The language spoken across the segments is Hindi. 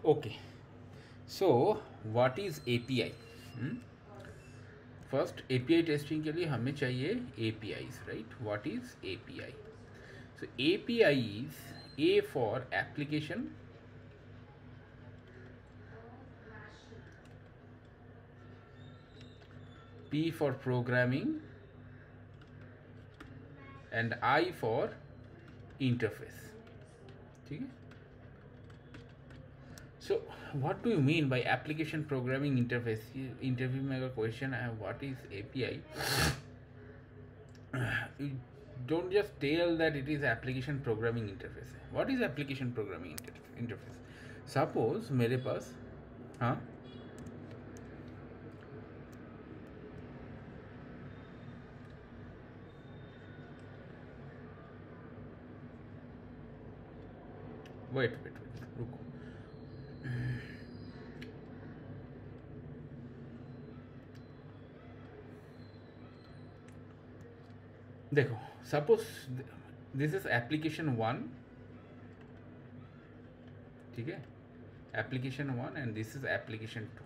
Okay, so what is API? First API testing के लिए हमें चाहिए APIs, right? What is API? So API is A for application, P for programming, and I for interface. ठीक है? So what do you mean by application programming interface? Interview में अगर क्वेश्चन है what is API, you don't just tell that it is application programming interface. What is application programming interface? Suppose मेरे पास, हाँ, वेट रुको। देखो, सपोज दिस इज एप्लीकेशन 1, ठीक है? Application 1 and this is application 2।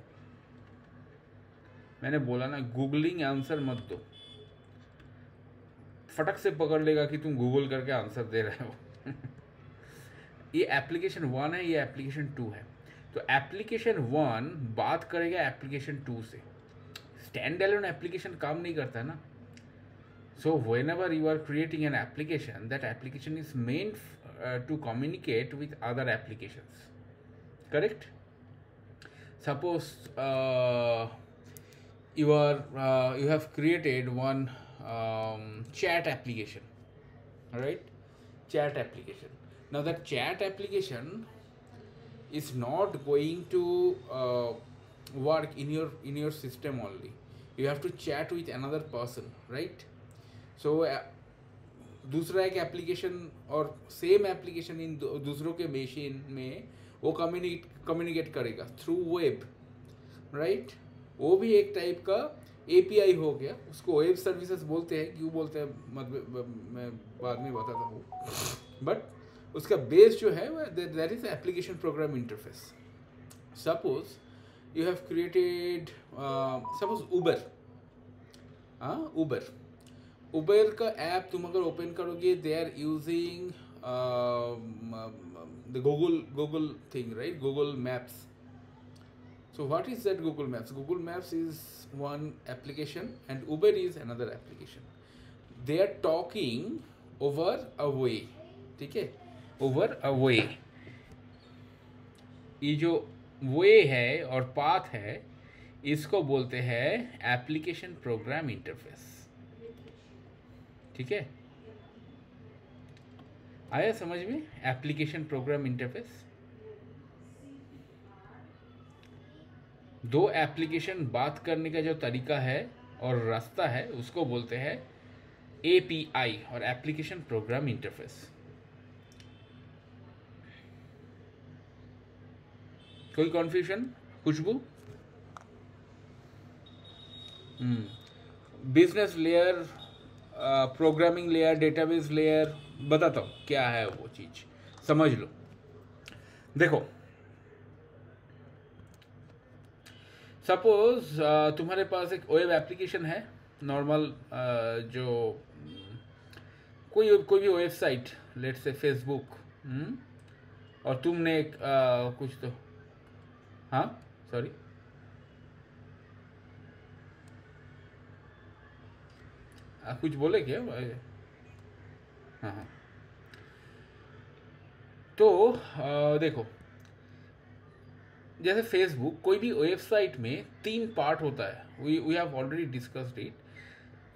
मैंने बोला ना, गूगलिंग आंसर मत दो, फटक से पकड़ लेगा कि तुम गूगल करके आंसर दे रहे हो। ये एप्लीकेशन 1 है, ये एप्लीकेशन 2 है। तो एप्लीकेशन 1 बात करेगा एप्लीकेशन 2 से। स्टैंड एलोन एप्लीकेशन काम नहीं करता ना। So whenever you are creating an application, that application is meant to communicate with other applications. Correct? Suppose you have created one chat application, right? Chat application. Now that chat application is not going to work in your system only. You have to chat with another person, right? सो दूसरा एक एप्लीकेशन और सेम एप्लीकेशन इन दूसरों के मशीन में वो कम्युनिकेट करेगा थ्रू वेब, राइट? वो भी एक टाइप का एपीआई हो गया। उसको वेब सर्विसेज बोलते हैं, क्यों बोलते हैं मैं बाद में बताता हूँ। बट उसका बेस जो है that is application program interface. Suppose you have created, suppose Uber का ऐप तुम अगर ओपन करोगे, they are using the Google thing, right? Google Maps. So what is that Google Maps? Google Maps is one application and Uber is another application. They are talking over a way, ठीक है? Over a way. ये जो वे है और पाथ है, इसको बोलते हैं एप्लीकेशन प्रोग्राम इंटरफेस, ठीक है? आया समझ में? Application program interface. दो एप्लीकेशन बात करने का जो तरीका है और रास्ता है, उसको बोलते हैं एपीआई और एप्लीकेशन प्रोग्राम इंटरफेस। कोई confusion? Khushboo? Business layer, programming layer, database layer, बताता हूँ क्या है वो चीज़, समझ लो। देखो, सपोज तुम्हारे पास एक वेब एप्लीकेशन है नॉर्मल, जो कोई भी वेबसाइट, लेट से फेसबुक, और तुमने एक कुछ तो, हाँ सॉरी, कुछ बोले क्या? हाँ। तो देखो, जैसे फेसबुक, कोई भी वेबसाइट में 3 पार्ट होता है। We have already discussed it.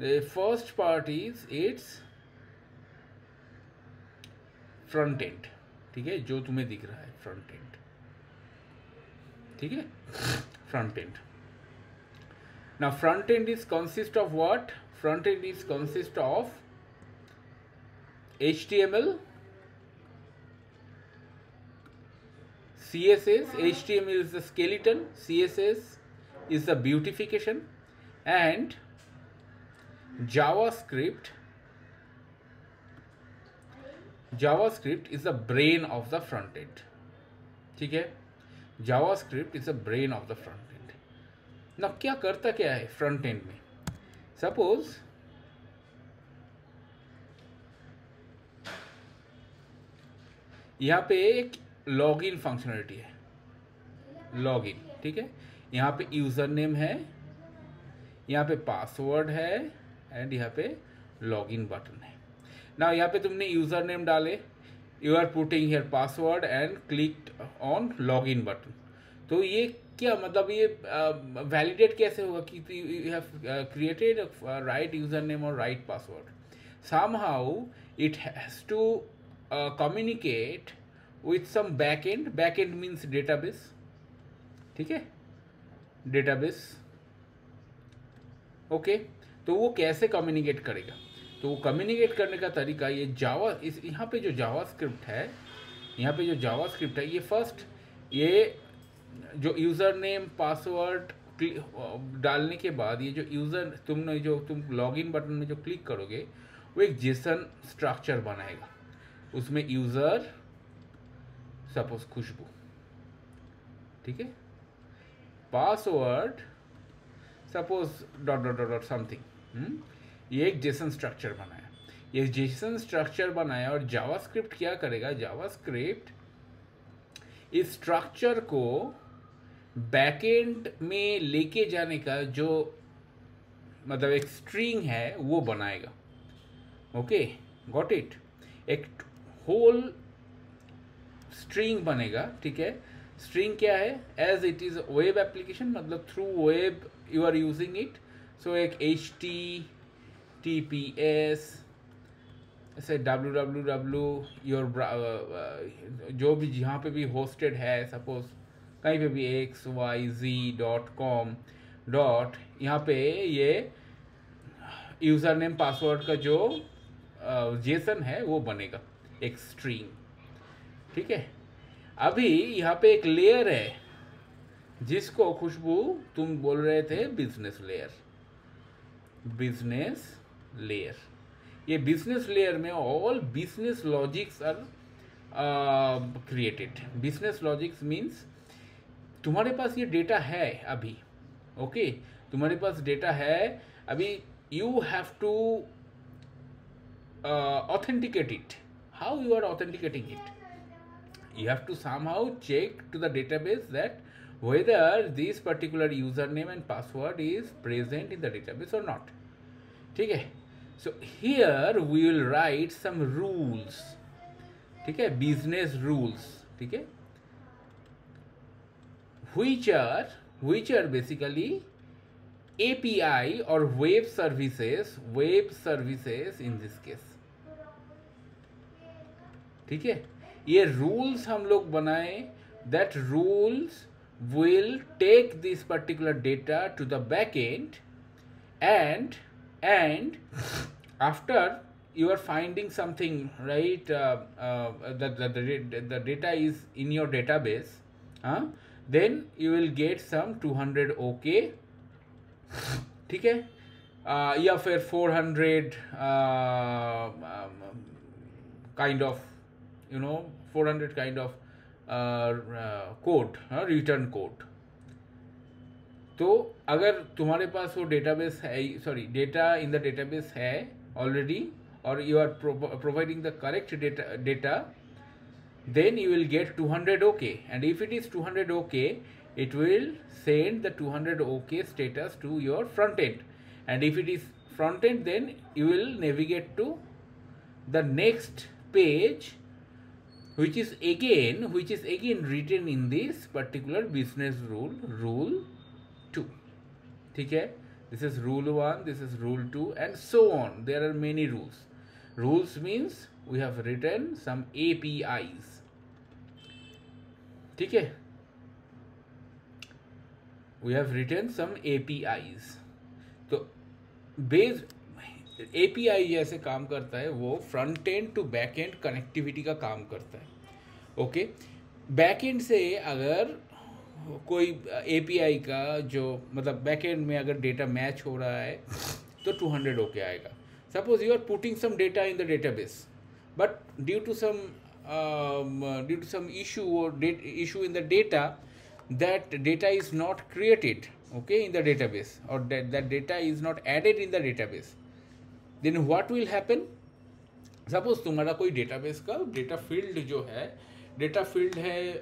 The first part is it's front end, ठीक है? जो तुम्हें दिख रहा है फ्रंट एंड, ठीक है? Front end. Now front end is consist of what? Front end is consist of HTML, CSS. HTML is the skeleton, CSS is the beautification, and JavaScript is the brain of the front end, ठीक है? JavaScript is a brain of the front end. ना क्या करता क्या है फ्रंट एंड में, सपोज यहाँ पे एक लॉगिन फंक्शनलिटी है, लॉगिन, ठीक है। यहाँ पे यूज़र नेम है, यहाँ पे पासवर्ड है एंड यहाँ पे लॉगिन बटन है। ना यहाँ पे तुमने यूज़र नेम डाले, you are putting here password and click on login button. तो ये क्या मतलब, ये वैलिडेट कैसे होगा कि you have created right username और right password? somehow it has to communicate with some backend. Backend means database, ठीक है, डेटाबेस, ओके। तो वो कैसे कम्युनिकेट करेगा? तो वो कम्युनिकेट करने का तरीका ये जावा, इस यहाँ पे जो जावास्क्रिप्ट है, यहाँ पे जो जावास्क्रिप्ट है, ये फर्स्ट ये जो यूज़र नेम पासवर्ड डालने के बाद ये जो यूज़र तुम लॉगिन बटन में जो क्लिक करोगे वो एक जेसन स्ट्रक्चर बनाएगा। उसमें यूज़र सपोज खुशबू, ठीक है, password suppose dot dot dot dot something, ये एक जेसन स्ट्रक्चर बनाया। ये जेसन स्ट्रक्चर बनाया और जावास्क्रिप्ट क्या करेगा, जावास्क्रिप्ट इस स्ट्रक्चर को बैकएंड में लेके जाने का जो मतलब एक स्ट्रिंग है वो बनाएगा। ओके, गॉट इट, एक होल स्ट्रिंग बनेगा, ठीक है। स्ट्रिंग क्या है, as it is web application, मतलब through web you are using it, so एक HTTPS ऐसे www योर जो भी जहाँ पे भी होस्टेड है, सपोज कहीं पे भी xyz.com डॉट, यहाँ पे ये यूज़र नेम पासवर्ड का जो जेसन है वो बनेगा, एक स्ट्रिंग, ठीक है। अभी यहाँ पे एक लेयर है जिसको खुशबू तुम बोल रहे थे बिजनेस लेयर, बिजनेस लेयर। ये बिजनेस लेयर में all business logics are created. Business logics means तुम्हारे पास ये डेटा है अभी, ओके, तुम्हारे पास डेटा है अभी, you have to authenticate it. How you are authenticating it? You have to somehow check to the database that whether this particular username and password is present in the database or not. ठीक है, so here we will write some rules, ठीक है, business rules, ठीक है, which are basically API or web services in this case, ठीक है। ये रूल्स हम लोग बनाए, that rules will take this particular data to the backend and after you are finding something, right, the data is in your database, then you will get some 200 OK, ठीक है, या फिर 400 kind of 400 kind of code, return code. तो अगर तुम्हारे पास वो डेटाबेस है, sorry data in the database है ऑलरेडी, और you are providing the correct data, then you will get 200 OK, and if it is 200 OK, it will send the 200 OK status to your front end, and if it is front end, then you will navigate to the next page, which is again written in this particular business rule 2, ठीक है। This is rule 1, this is rule 2, and so on. There are many rules. Rules means we have written some APIs, ठीक है, we have written some APIs। तो बेस API जैसे काम करता है वो front end to back end connectivity का काम करता है, ओके। बैक एंड से अगर कोई API का जो मतलब बैक एंड में अगर डेटा मैच हो रहा है तो 200 OK आएगा। Suppose you are putting some data in the database, but due to some issue or issue in the data, that data is not created, okay, in the database, or that data is not added in the database, then what will happen? Suppose तुम्हारा कोई डेटाबेस का डेटा फील्ड जो है, डेटा फील्ड है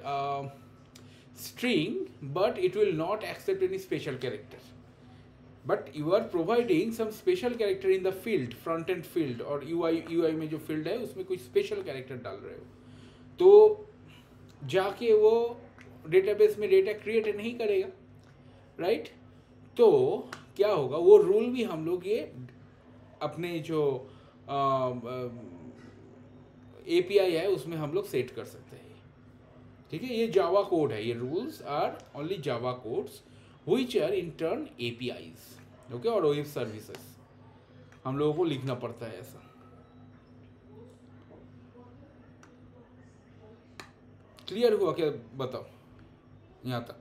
string, but it will not accept any special character, but you are providing some special character in the field, front end field, और UI में जो field है उसमें कुछ special character डाल रहे हो, तो जाके वो डेटाबेस में डेटा क्रिएट नहीं करेगा, राइट? तो क्या होगा, वो रूल भी हम लोग ये अपने जो API है उसमें हम लोग सेट कर सकते हैं, ठीक है? ये जावा कोड है, ये rules are only Java codes which are in turn APIs, okay, और वेब सर्विसेज हम लोगों को लिखना पड़ता है ऐसा। क्लियर हुआ क्या, बताओ यहाँ तक?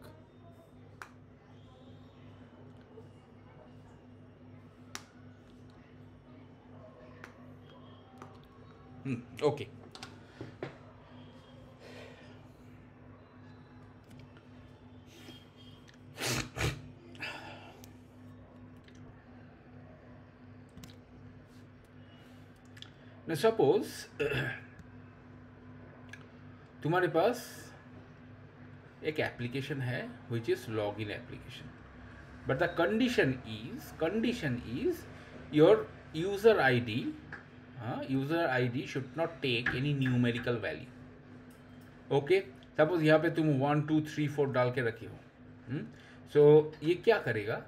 ओके, now suppose तुम्हारे पास एक एप्लीकेशन है which is login application, but the condition is your user ID should not take any numerical value, okay? Suppose यहाँ पे तुम 1 2 3 4 डाल के रखे हो, सो ये क्या करेगा,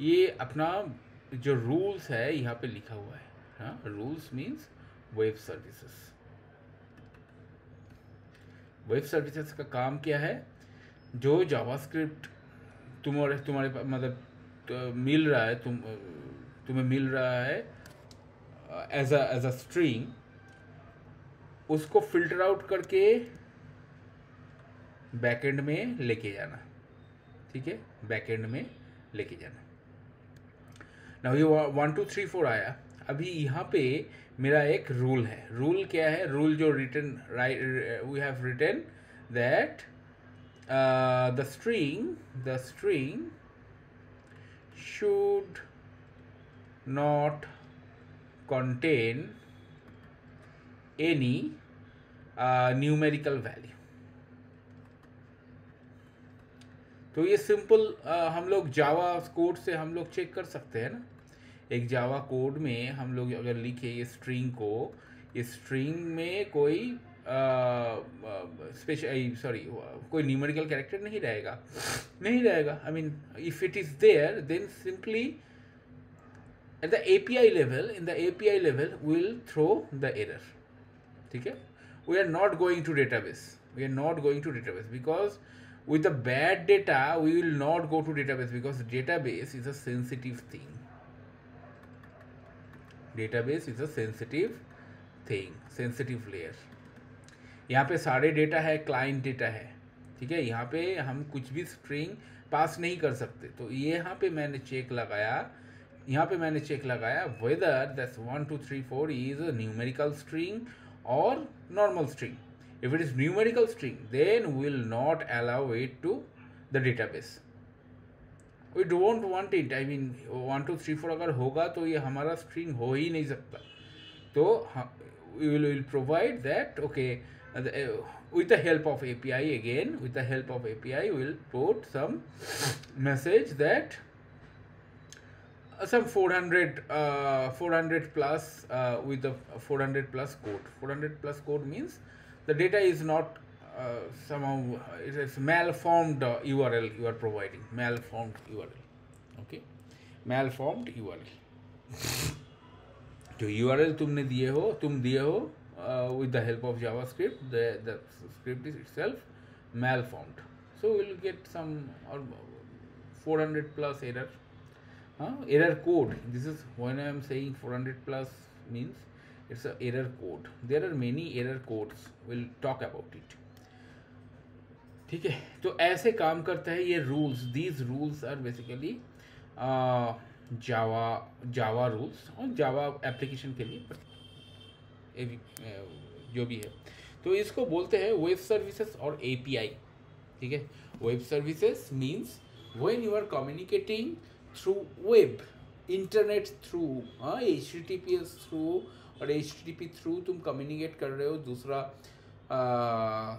ये अपना जो रूल्स है यहाँ पे लिखा हुआ है, हाँ, rules means web services. Web services का काम क्या है, जो जावास्क्रिप्ट तुम्हारे मतलब मिल रहा है, तुम्हें मिल रहा है एज अ स्ट्रिंग, उसको फिल्टर आउट करके बैकएंड में लेके जाना, ठीक है? बैकएंड में लेके जाना। नाउ ये 1 2 3 4 आया, अभी यहाँ पे मेरा एक रूल है। रूल क्या है? रूल जो written we have written that the string should not contain any numerical value। तो ये सिंपल हम लोग जावा कोड से हम लोग चेक कर सकते हैं ना। एक जावा कोड में हम लोग अगर लिखे ये स्ट्रिंग को, इस स्ट्रिंग में कोई कोई न्यूमेरिकल कैरेक्टर नहीं रहेगा। I mean if it is there then simply at the API level will throw the error, ठीक है? We are not going to database because with the bad data we will not go to database, because database is a sensitive thing, sensitive layer। यहाँ पे सारे डेटा है, क्लाइंट डेटा है, ठीक है? यहाँ पे हम कुछ भी स्ट्रिंग पास नहीं कर सकते। तो ये यहाँ पे मैंने चेक लगाया whether that's 1 2 3 4 is a numerical string or normal string। If it is numerical string, then we will not allow it to the database। We don't want it। I mean 1 2 3 4 अगर होगा तो ये हमारा string हो ही नहीं सकता। तो we will provide that, okay, with the help of API again, we will put some message that some 400 plus with the 400 plus code। 400 plus code means the data is not somehow it is malformed URL you are providing, malformed URL, okay? Malformed URL जो URL तुम दिए हो with the help of JavaScript, the script is itself malformed, so we will get some 400 plus error, error code। This is when I am saying 400 plus means it's a error code। There are many error codes, we'll talk about it, ठीक है? तो ऐसे काम करता है ये rules. These rules are basically Java rules और जावा एप्लीकेशन के लिए जो भी है। तो तो इसको बोलते हैं वेब सर्विसेज और एपीआई, ठीक है। Web services means when you are communicating through web, internet through, हाँ HTTPS थ्रू और HTTP थ्रू तुम कम्युनिकेट कर रहे हो दूसरा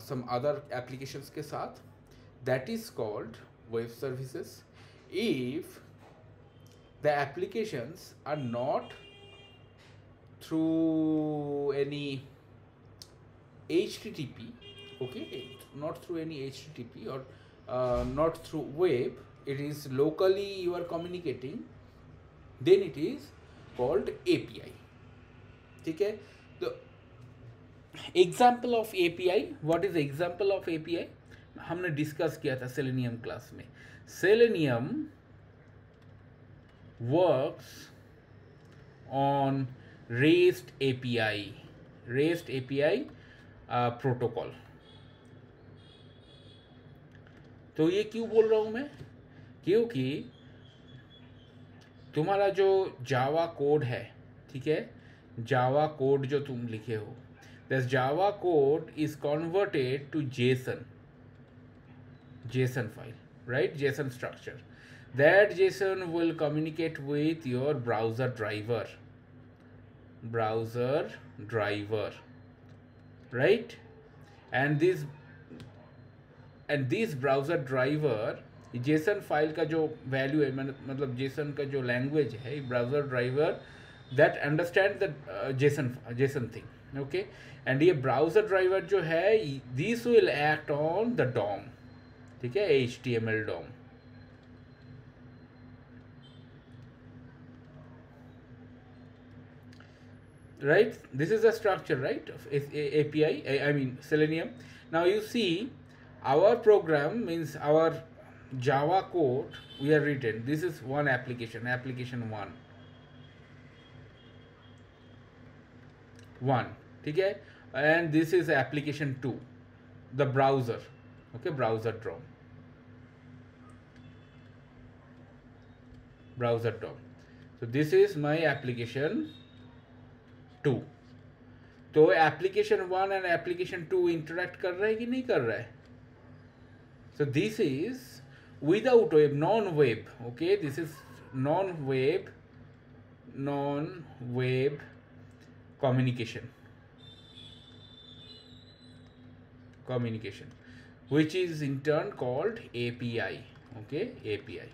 सम अदर एप्लीकेशंस के साथ, that is called web services. If the applications are not through any HTTP, okay, not through any HTTP or not through web, it is locally you are communicating, then it is called API, ठीक है। तो example of API, what is example of API, हमने डिस्कस किया था सेलेनियम क्लास में। Selenium works on REST API protocol। तो ये क्यों बोल रहा हूँ मैं, क्योंकि तुम्हारा जो जावा कोड है, ठीक है, जावा कोड जो तुम लिखे हो, this Java code is converted to JSON file, right, JSON structure. That JSON will communicate with your browser driver, right? And this browser driver, JSON file का जो वैल्यू है, मतलब JSON का जो लैंग्वेज है, browser driver that understand the JSON thing, okay. And ये ब्राउजर ड्राइवर जो है, this will act on the DOM, ठीक है, HTML DOM, right? This is the structure, right, of API, I mean Selenium. Now you see our program means our Java code we have written, this is one application 1, ठीक है, and this is application 2, the browser, okay, browser DOM, so this is my application 2। तो एप्लीकेशन 1 एंड एप्लीकेशन 2 इंटरेक्ट कर रहा है कि नहीं कर रहा है? So this is without web, non web, okay, this is non web communication which is in turn called API, okay, API।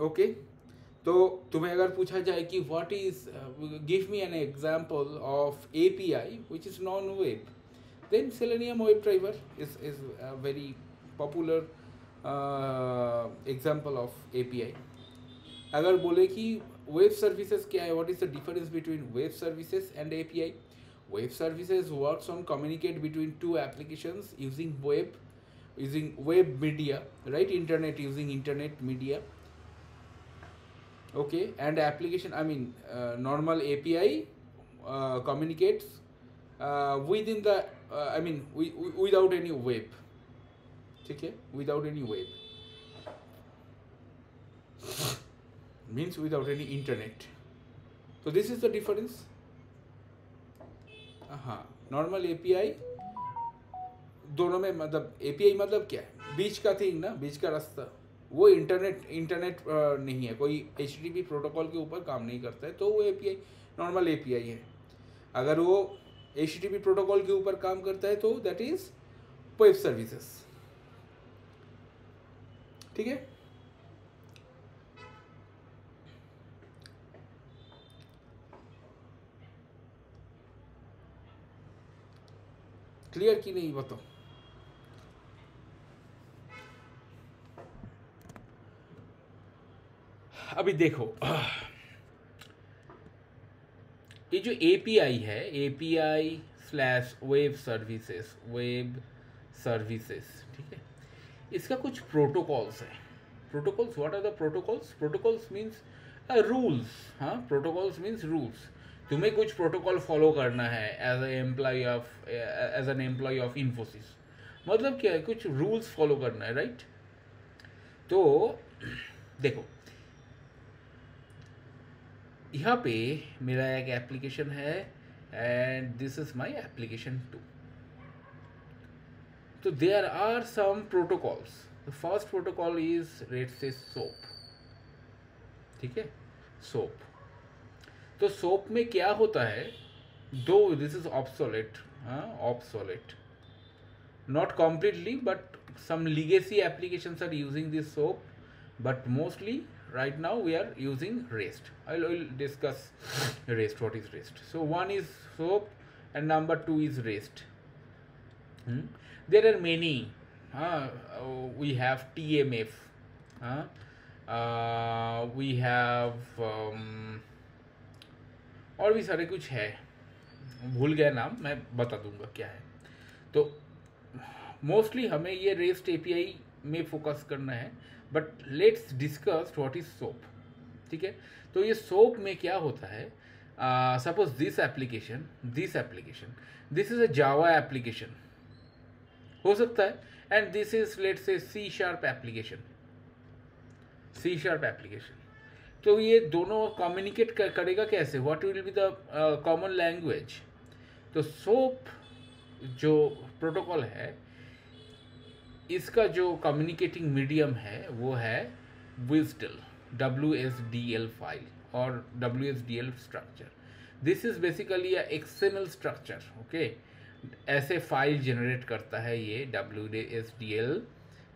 Okay, तो तुम्हें अगर पूछा जाए कि what is, give me an example of API which is non web, then selenium web driver is very popular example of API। अगर बोले कि वेब सर्विसेज क्या है, what is the difference between web services and API, web services works on communicate between two applications using web media, right, internet, using internet media, okay, and application, I mean normal API communicates within the I mean without any web, ठीक है, without any web means without any internet, so this is the difference। हाँ, नॉर्मल API दोनों में, मतलब API मतलब क्या है, बीच का थिंग ना, बीच का रास्ता, वो इंटरनेट नहीं है, कोई HTTP प्रोटोकॉल के ऊपर काम नहीं करता है, तो वो API नॉर्मल API है। अगर वो HTTP प्रोटोकॉल के ऊपर काम करता है तो दैट इज वेब सर्विसेज, ठीक है। क्लियर कि नहीं बताओ? अभी देखो, ये जो API है, API/वेब सर्विसेज, ठीक है, इसका कुछ प्रोटोकॉल्स है। Protocols, what are the protocols? Protocols means rules, हाँ, प्रोटोकॉल्स मीन्स रूल्स। तुम्हें कुछ प्रोटोकॉल फॉलो करना है as an employee of Infosys, मतलब क्या है, कुछ रूल्स फॉलो करना है, राइट। तो देखो, यहाँ पे मेरा एक एप्लीकेशन है and this is my application 2. So there are some protocols. The first protocol is let's say SOAP. ठीक है, SOAP. तो SOAP में क्या होता है, दो this is obsolete, obsolete, not completely, but some legacy applications are using this SOAP, but mostly right now we are using REST. I'll discuss REST. What is REST? So one is SOAP and number two is REST. There are many. We have TMF. We have और भी सारे कुछ है, भूल गया नाम, मैं बता दूंगा क्या है. तो मोस्टली हमें ये रेस्ट एपीआई में फोकस करना है, but let's discuss what is soap. ठीक है, तो ये सोप में क्या होता है, suppose this application this is a Java application हो सकता है, and this is let's say C sharp application. तो ये दोनों कम्युनिकेट करेगा कैसे, what will be the common language. तो सोप जो प्रोटोकॉल है, इसका जो कम्युनिकेटिंग मीडियम है वो है WSDL, WSDL फाइल और WSDL structure. This is basically a XML structure. Okay, ऐसे फाइल जनरेट करता है ये WSDL.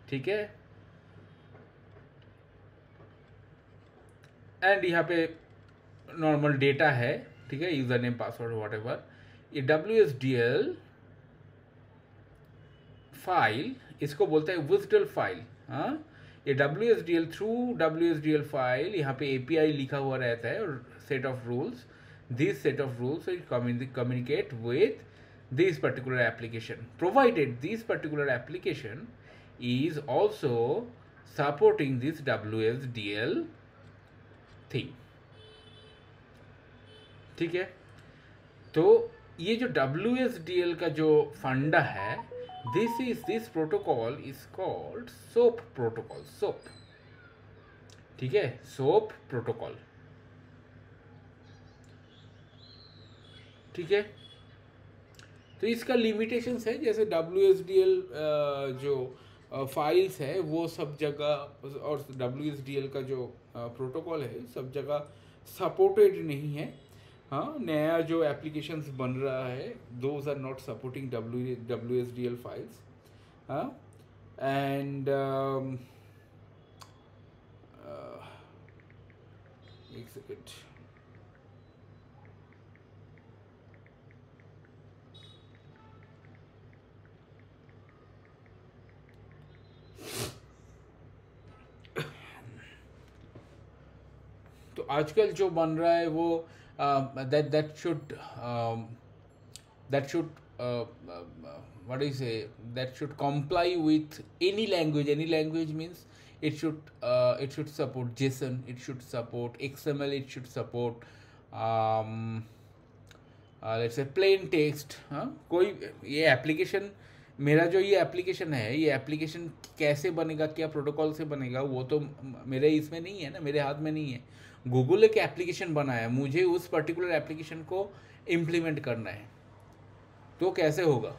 ठीक है, एंड यहाँ पे नॉर्मल डेटा है. ठीक है, user name password what ever. ये WSDL फाइल इसको बोलता है WSDL फाइल. ये WSDL थ्रू WSDL फाइल यहाँ पे API लिखा हुआ रहता है और set of rules. This set of rules communicate with this particular application, provided this particular application is also supporting this WSDL thing. ठीक है, तो ये जो WSDL का जो फंडा है, this protocol is called SOAP protocol. SOAP. ठीक है, SOAP protocol. ठीक है, तो इसका लिमिटेशंस है, जैसे WSDL जो फाइल्स है वो सब जगह, और WSDL का जो प्रोटोकॉल है सब जगह सपोर्टेड नहीं है. हाँ, नया जो एप्लीकेशंस बन रहा है those are not supporting WSDL files. हाँ, एंड एक सेकेंड. तो आजकल जो बन रहा है वो that should what do you say, that should comply with any language means it should support JSON, it should support XML, it should support let's say plain text. कोई ये एप्लीकेशन, मेरा जो ये एप्लीकेशन है, ये एप्लीकेशन कैसे बनेगा, क्या प्रोटोकॉल से बनेगा, वो तो मेरे इसमें नहीं है ना, मेरे हाथ में नहीं है. गूगल एक एप्लीकेशन बनाया, मुझे उस पर्टिकुलर एप्लीकेशन को इम्प्लीमेंट करना है, तो कैसे होगा.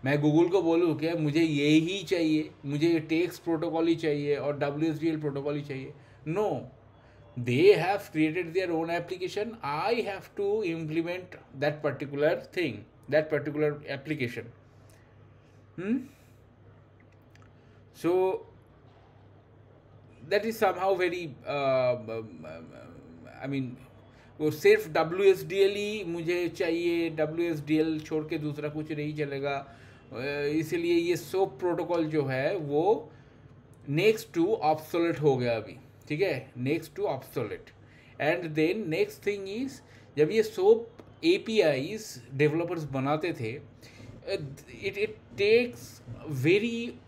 मैं गूगल को बोलूँ कि मुझे ये ही चाहिए, मुझे ये टेक्स्ट प्रोटोकॉल ही चाहिए और WSDL प्रोटोकॉल ही चाहिए. No, they have created their own application. I have to implement that particular thing, that particular application. So that is somehow very I mean, वो सिर्फ WSDL ही मुझे चाहिए, WSDL छोड़ के दूसरा कुछ नहीं चलेगा. इसीलिए ये SOAP प्रोटोकॉल जो है वो नेक्स्ट टू ऑब्सोलेट हो गया अभी. ठीक है, next to obsolete. And then next thing is, जब ये SOAP APIs डेवलपर्स बनाते थे, it takes very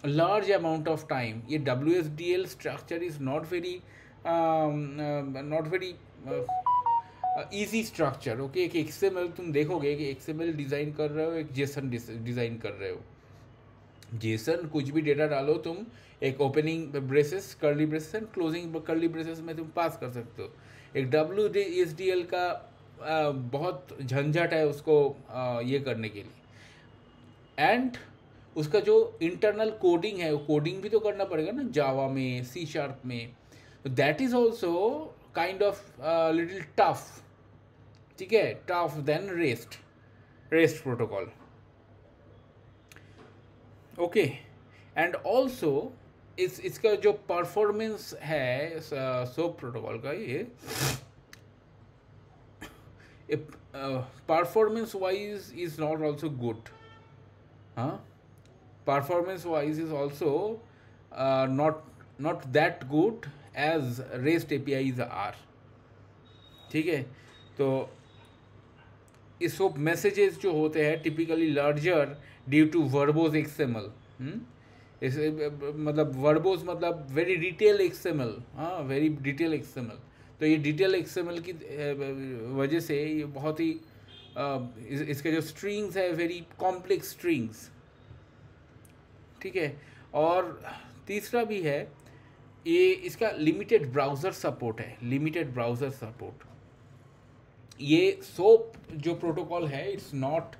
large amount of time. ये WSDL structure is not very easy structure. Okay, एक XML तुम देखोगे कि XML डिज़ाइन कर रहे हो, एक JSON डिज़ाइन कर रहे हो. JSON कुछ भी डेटा डालो तुम, एक opening braces, curly braces and closing curly braces में तुम पास कर सकते हो. एक WSDL का बहुत झंझट है उसको ये करने के लिए। एंड उसका जो इंटरनल कोडिंग है, वो कोडिंग भी तो करना पड़ेगा ना, जावा में, C# में, that is also kind of little tough, ठीक है, tough then rest protocol. Okay, and also इसका जो परफॉर्मेंस है सोप प्रोटोकॉल का, ये performance wise is not also good. हाँ, performance wise is also not that good as REST APIs are, ठीक है। तो इस सब मैसेजेस जो होते हैं typically larger due to verbose XML। इस मतलब वर्बोज मतलब वेरी डिटेल XML, हाँ, वेरी डिटेल XML। तो ये डिटेल XML की वजह से ये बहुत ही इसके जो स्ट्रिंग्स है वेरी कॉम्प्लेक्स स्ट्रिंग्स, ठीक है। और तीसरा भी है, ये इसका लिमिटेड ब्राउज़र सपोर्ट है, लिमिटेड ब्राउज़र सपोर्ट। ये सोप जो प्रोटोकॉल है it's not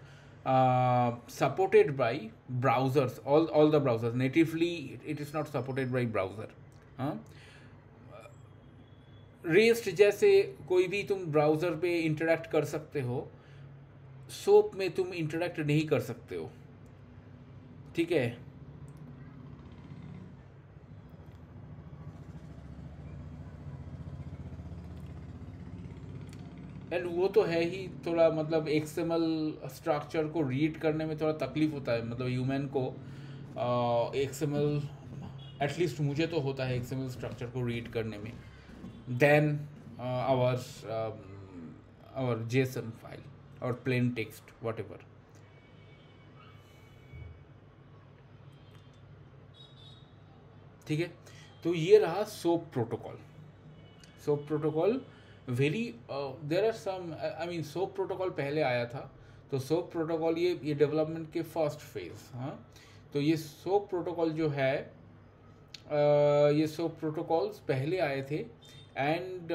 supported by browsers, all the browsers natively, it is not supported by browser. हाँ, रेस्ट जैसे कोई भी तुम ब्राउज़र पे इंटरेक्ट कर सकते हो, सोप में तुम इंटरेक्ट नहीं कर सकते हो, ठीक है। एंड वो तो है ही, थोड़ा मतलब XML स्ट्रक्चर को रीड करने में थोड़ा तकलीफ होता है, मतलब ह्यूमन को XML, एटलीस्ट मुझे तो होता है XML स्ट्रक्चर को रीड करने में, देन आवर JSON फाइल और प्लेन टेक्स्ट व्हाटएवर। ठीक है, तो ये रहा soap protocol. Soap protocol very there are some, I mean soap protocol पहले आया था, तो सोप प्रोटोकॉल ये डेवलपमेंट के फर्स्ट फेज। हाँ, तो ये सोप प्रोटोकॉल जो है ये सोप प्रोटोकॉल्स पहले आए थे। एंड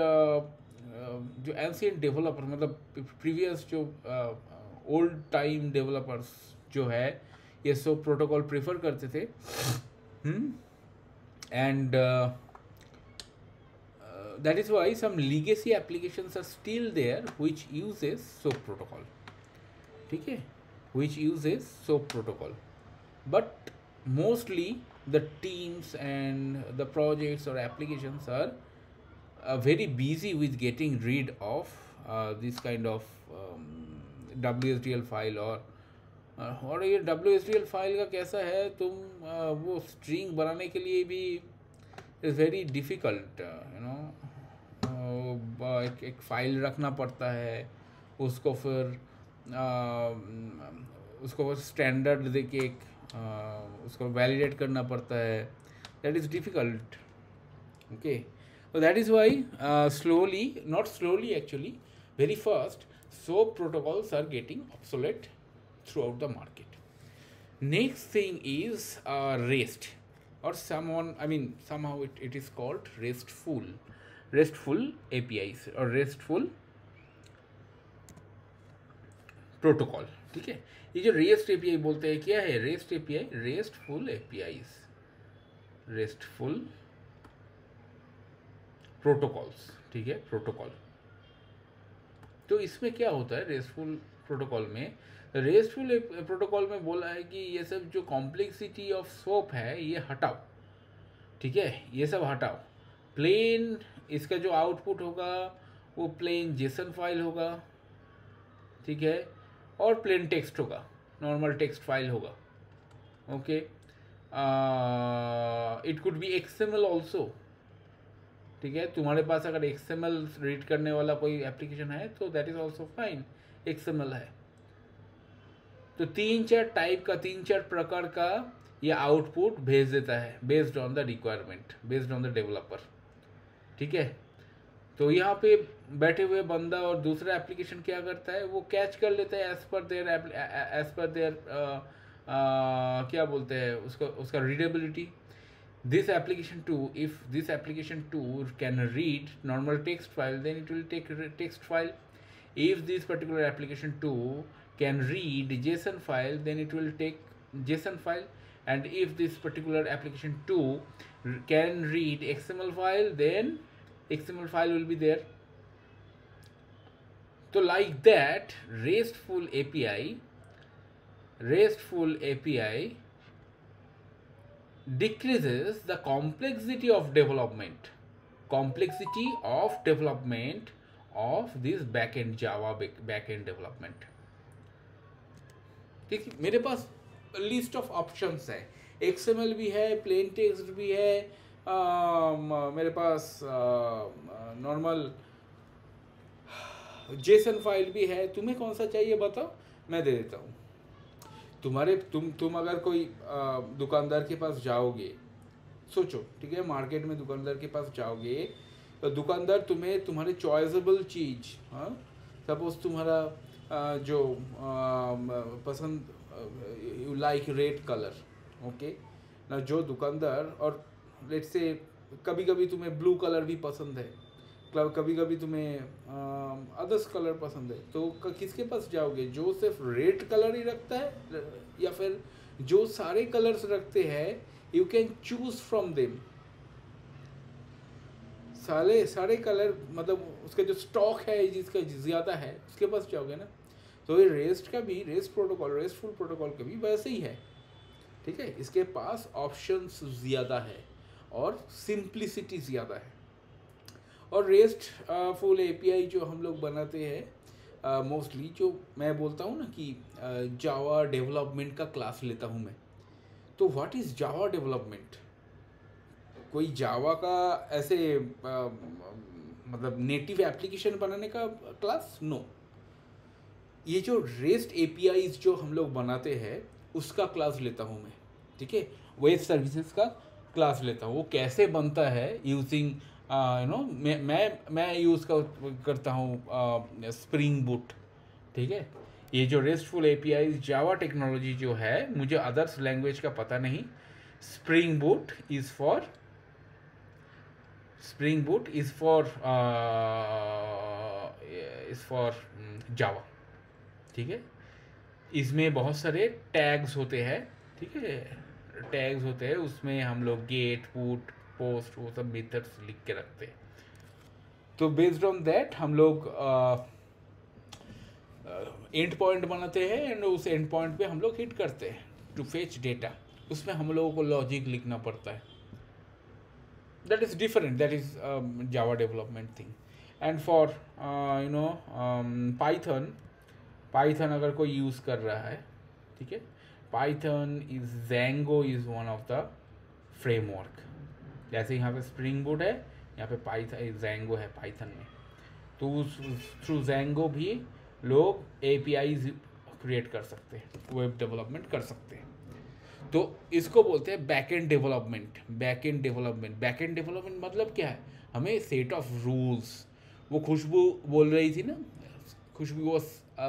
जो एंशिएंट डेवलपर मतलब प्रीवियस जो ओल्ड टाइम डेवलपर्स जो है ये सोप प्रोटोकॉल प्रेफर करते थे। And that is why some legacy applications are still there which uses SOAP protocol, ठीक है, which uses SOAP protocol, but mostly the teams and the projects or applications are very busy with getting rid of this kind of WSDL file और ये WSDL फाइल का कैसा है, तुम वो स्ट्रिंग बनाने के लिए भी is very difficult, you know. एक फ़ाइल रखना पड़ता है, उसको फिर स्टैंडर्ड दे के उसको वैलिडेट करना पड़ता है, that is difficult. Okay, so that is why slowly, not slowly actually, very fast SOAP protocols are getting obsolete throughout the market. Next thing is REST, or somehow it is called RESTful APIs or RESTful protocol, ठीक है। ये जो REST API बोलते हैं, क्या है REST API? RESTful APIs, RESTful protocols, ठीक है, प्रोटोकॉल। तो इसमें क्या होता है रेस्टफुल प्रोटोकॉल में? रेस्टफुल प्रोटोकॉल में बोला है कि ये सब जो कॉम्प्लेक्सिटी ऑफ सोप है ये हटाओ, ठीक है, ये सब हटाओ। प्लेन इसका जो आउटपुट होगा वो प्लेन जेसन फाइल होगा, ठीक है, और प्लेन टेक्स्ट होगा, नॉर्मल टेक्स्ट फाइल होगा। Okay, it could be XML also, ठीक है। तुम्हारे पास अगर XML रीड करने वाला कोई एप्लीकेशन है तो that is also fine, XML है। तो 3-4 टाइप का, 3-4 प्रकार का ये आउटपुट भेज देता है based on the requirement, based on the developer, ठीक है। तो यहाँ पे बैठे हुए बंदा और दूसरा एप्लीकेशन क्या करता है, वो कैच कर लेता है एज पर देयर क्या बोलते हैं उसका readability. this application 2, if this application 2 can read normal text file, then it will take a text file. If this particular application 2 can read JSON file, then it will take JSON file. And if this particular application 2 can read XML file, then XML file will be there. So like that, RESTful API decreases the complexity of development of this backend Java backend development. ठीक है, मेरे पास लिस्ट ऑफ ऑप्शंस है, XML भी है, प्लेन टेक्स्ट भी है, मेरे पास नॉर्मल JSON फाइल भी है. तुम्हें कौन सा चाहिए बताओ, मैं दे देता हूँ. तुम अगर कोई दुकानदार के पास जाओगे, सोचो, ठीक है, मार्केट में दुकानदार के पास जाओगे, तो दुकानदार तुम्हें तुम्हारे चॉइसेबल चीज, हाँ, सपोज तुम्हारा जो पसंद, you like red colour, okay ना, जो दुकानदार, और लेट्स से कभी कभी तुम्हें ब्लू कलर भी पसंद है, कभी कभी तुम्हें अदर्स कलर पसंद है, तो किसके पास जाओगे? जो सिर्फ रेड कलर ही रखता है, या फिर जो सारे कलर्स रखते हैं, you can choose from them. सारे कलर, मतलब उसका जो स्टॉक है जिसका ज़्यादा है, उसके पास जाओगे ना. तो ये रेस्टफुल प्रोटोकॉल का भी वैसे ही है, ठीक है. इसके पास ऑप्शंस ज़्यादा है और सिंप्लिसिटी ज़्यादा है. और रेस्टफुल एपीआई जो हम लोग बनाते हैं, मोस्टली जो मैं बोलता हूँ ना कि जावा डेवलपमेंट का क्लास लेता हूँ मैं. तो व्हाट इज़ जावा डेवलपमेंट? कोई जावा का ऐसे मतलब नेटिव एप्लीकेशन बनाने का क्लास? नो. ये जो रेस्ट एपीआईज जो हम लोग बनाते हैं, उसका क्लास लेता हूँ मैं, ठीक है. वेब सर्विसेज का क्लास लेता हूँ. वो कैसे बनता है यूजिंग मैं यूज़ करता हूँ स्प्रिंग बूट, ठीक है. ये जो रेस्टफुल एपीआई जावा टेक्नोलॉजी जो है, मुझे अदर्स लैंग्वेज का पता नहीं. Spring boot is for Java, ठीक है. इसमें बहुत सारे टैग्स होते हैं, ठीक है. टैग्स होते हैं, उसमें हम लोग गेट, पुट, पोस्ट, वो सब मेथड्स लिख के रखते हैं. तो बेस्ड ऑन दैट हम लोग एंड पॉइंट बनाते हैं, एंड उस एंड पॉइंट पे हम लोग हिट करते हैं टू फेच डेटा. उसमें हम लोगों को लॉजिक लिखना पड़ता है. That is different, that is Java development thing. And for Python अगर कोई यूज़ कर रहा है, ठीक है, Python is Django is one of the framework. जैसे यहाँ पे स्प्रिंग बूट है, यहाँ पे पाइथन Django है पाइथन में. तो थ्रू Django भी लोग APIs क्रिएट कर सकते हैं, वेब डेवलपमेंट कर सकते हैं. तो इसको बोलते हैं बैकएंड डेवलपमेंट. बैकएंड डेवलपमेंट मतलब क्या है? हमें सेट ऑफ रूल्स, वो खुशबू बोल रही थी ना, Khushboo was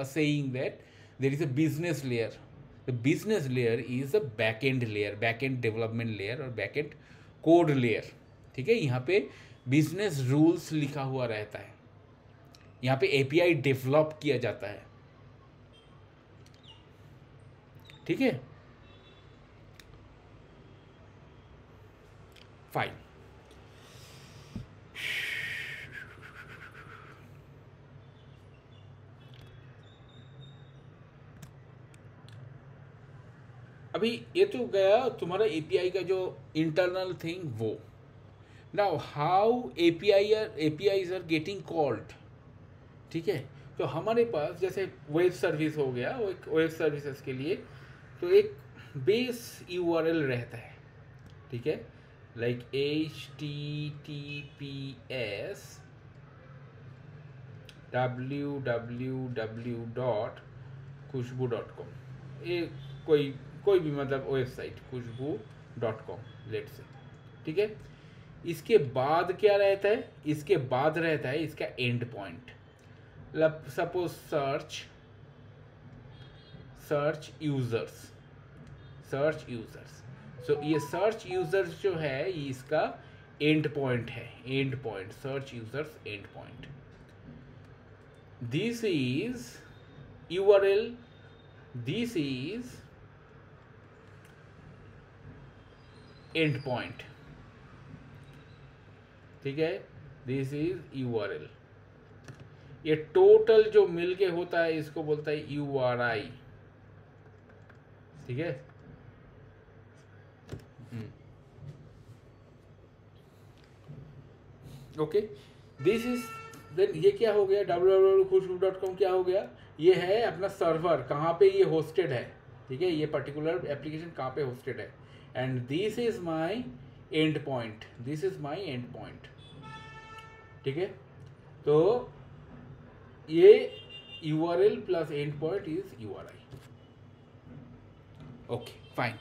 saying that there is a business layer. The business layer is a backend layer, backend development layer और बैकएंड कोड लेयर, ठीक है. यहाँ पे बिजनेस रूल्स लिखा हुआ रहता है, यहाँ पे एपीआई डेवलप किया जाता है, ठीक है. फाइन. अभी ये तो गया तुम्हारा एपीआई का जो इंटरनल थिंग, वो. Now how APIs are getting called, ठीक है. तो हमारे पास जैसे वेब सर्विस हो गया, वेब सर्विसेज के लिए तो एक बेस यूआरएल रहता है, ठीक है, लाइक https://www.khushbu.com. ये कोई भी मतलब वेबसाइट khushbu.com लेट से, ठीक है. इसके बाद क्या रहता है? इसके बाद रहता है इसका end point. Suppose search users. So ये सर्च यूजर्स जो है ये इसका एंड पॉइंट है, end point, search users end point. This is URL, this is end point. ठीक है, दिस इज URL. ये टोटल जो मिलके होता है इसको बोलता है URI. ठीक है. Okay, this is then. ये क्या हो गया, www.khushbu.com क्या हो गया, ये है अपना सर्वर, कहाँ पे ये होस्टेड है. ठीक है, ये पर्टिकुलर एप्लीकेशन कहाँ पे होस्टेड है. And this is my and point, this is my and point. ठीक है, तो ये URL plus and point is URI. Okay fine.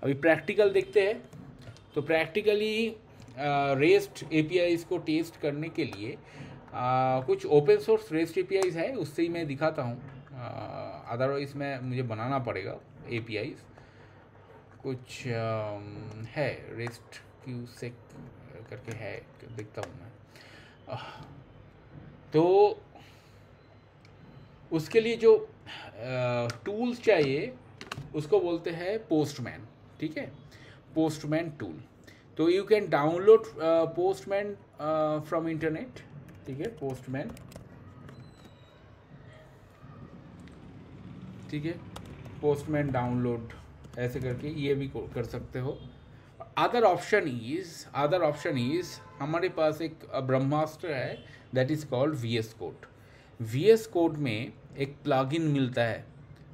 अभी प्रैक्टिकल देखते हैं. तो प्रैक्टिकली रेस्ट APIs को टेस्ट करने के लिए कुछ ओपन सोर्स रेस्ट APIs है, उससे ही मैं दिखाता हूँ. अदरवाइज मुझे बनाना पड़ेगा APIs. कुछ है रेस्ट क्यू सेक करके है, देखता हूँ मैं. तो उसके लिए जो टूल्स चाहिए उसको बोलते हैं पोस्टमैन. ठीक है, पोस्टमैन टूल. तो you can download postman from internet. ठीक है, पोस्टमैन. ठीक है, पोस्टमैन डाउनलोड ऐसे करके ये भी कर सकते हो. अदर ऑप्शन इज हमारे पास एक ब्रह्मास्त्र है, that is called VS code. VS code में एक प्लगइन मिलता है.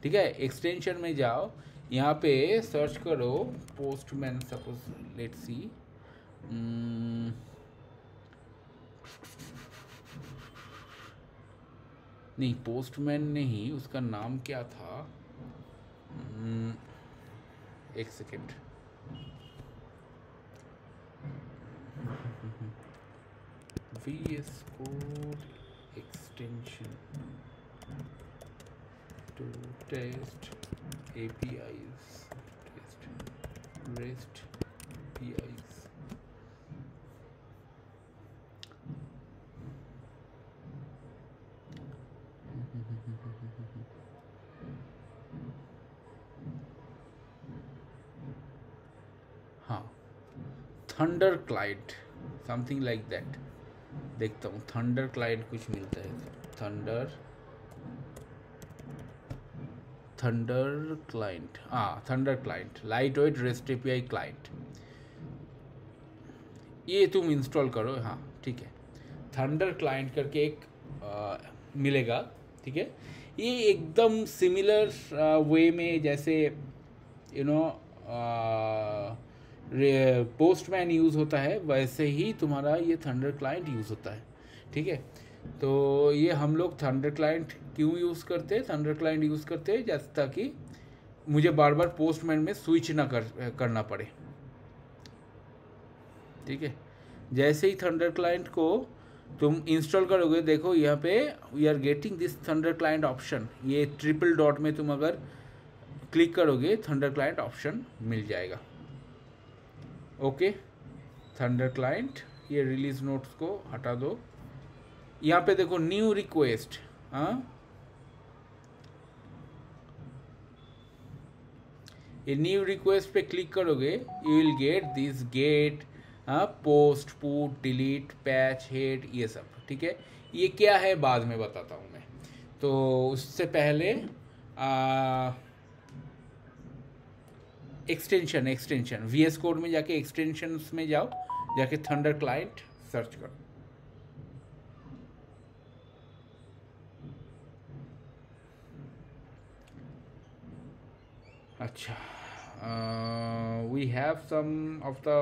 ठीक है, एक्सटेंशन में जाओ, यहाँ पे सर्च करो पोस्टमैन. सपोज लेट्स सी, नहीं पोस्टमैन नहीं, उसका नाम क्या था, एक second. VS Code extension to test APIs, test REST APIs. हाँ, thunder client, something like that. देखता हूँ थंडर क्लाइंट कुछ मिलता है. थंडर क्लाइंट, हाँ thunder client, light weight rest API client. ये तुम इंस्टॉल करो. हाँ ठीक है, थंडर क्लाइंट करके एक मिलेगा. ठीक है, ये एकदम सिमिलर वे में जैसे पोस्टमैन यूज़ होता है वैसे ही तुम्हारा ये थंडर क्लाइंट यूज़ होता है. ठीक है, तो ये हम लोग थंडर क्लाइंट क्यों यूज़ करते हैं, थंडर क्लाइंट यूज़ करते हैं जैसे ताकि मुझे बार बार पोस्टमैन में स्विच ना करना पड़े. ठीक है, जैसे ही थंडर क्लाइंट को तुम इंस्टॉल करोगे, देखो यहाँ पे we are getting this thunder client option. ये ट्रिपल डॉट में तुम अगर क्लिक करोगे थंडर क्लाइंट ऑप्शन मिल जाएगा. Okay, thunder client. ये रिलीज नोट्स को हटा दो. यहाँ पे देखो न्यू रिक्वेस्ट. हाँ, ये न्यू रिक्वेस्ट पे क्लिक करोगे, you will get this get post, put, delete, patch, head, ये सब. ठीक है, ये क्या है बाद में बताता हूँ मैं. तो उससे पहले एक्सटेंशन VS कोड में जाके एक्सटेंशंस में जाओ, जाके थंडर क्लाइंट सर्च करो. अच्छा, we have some of the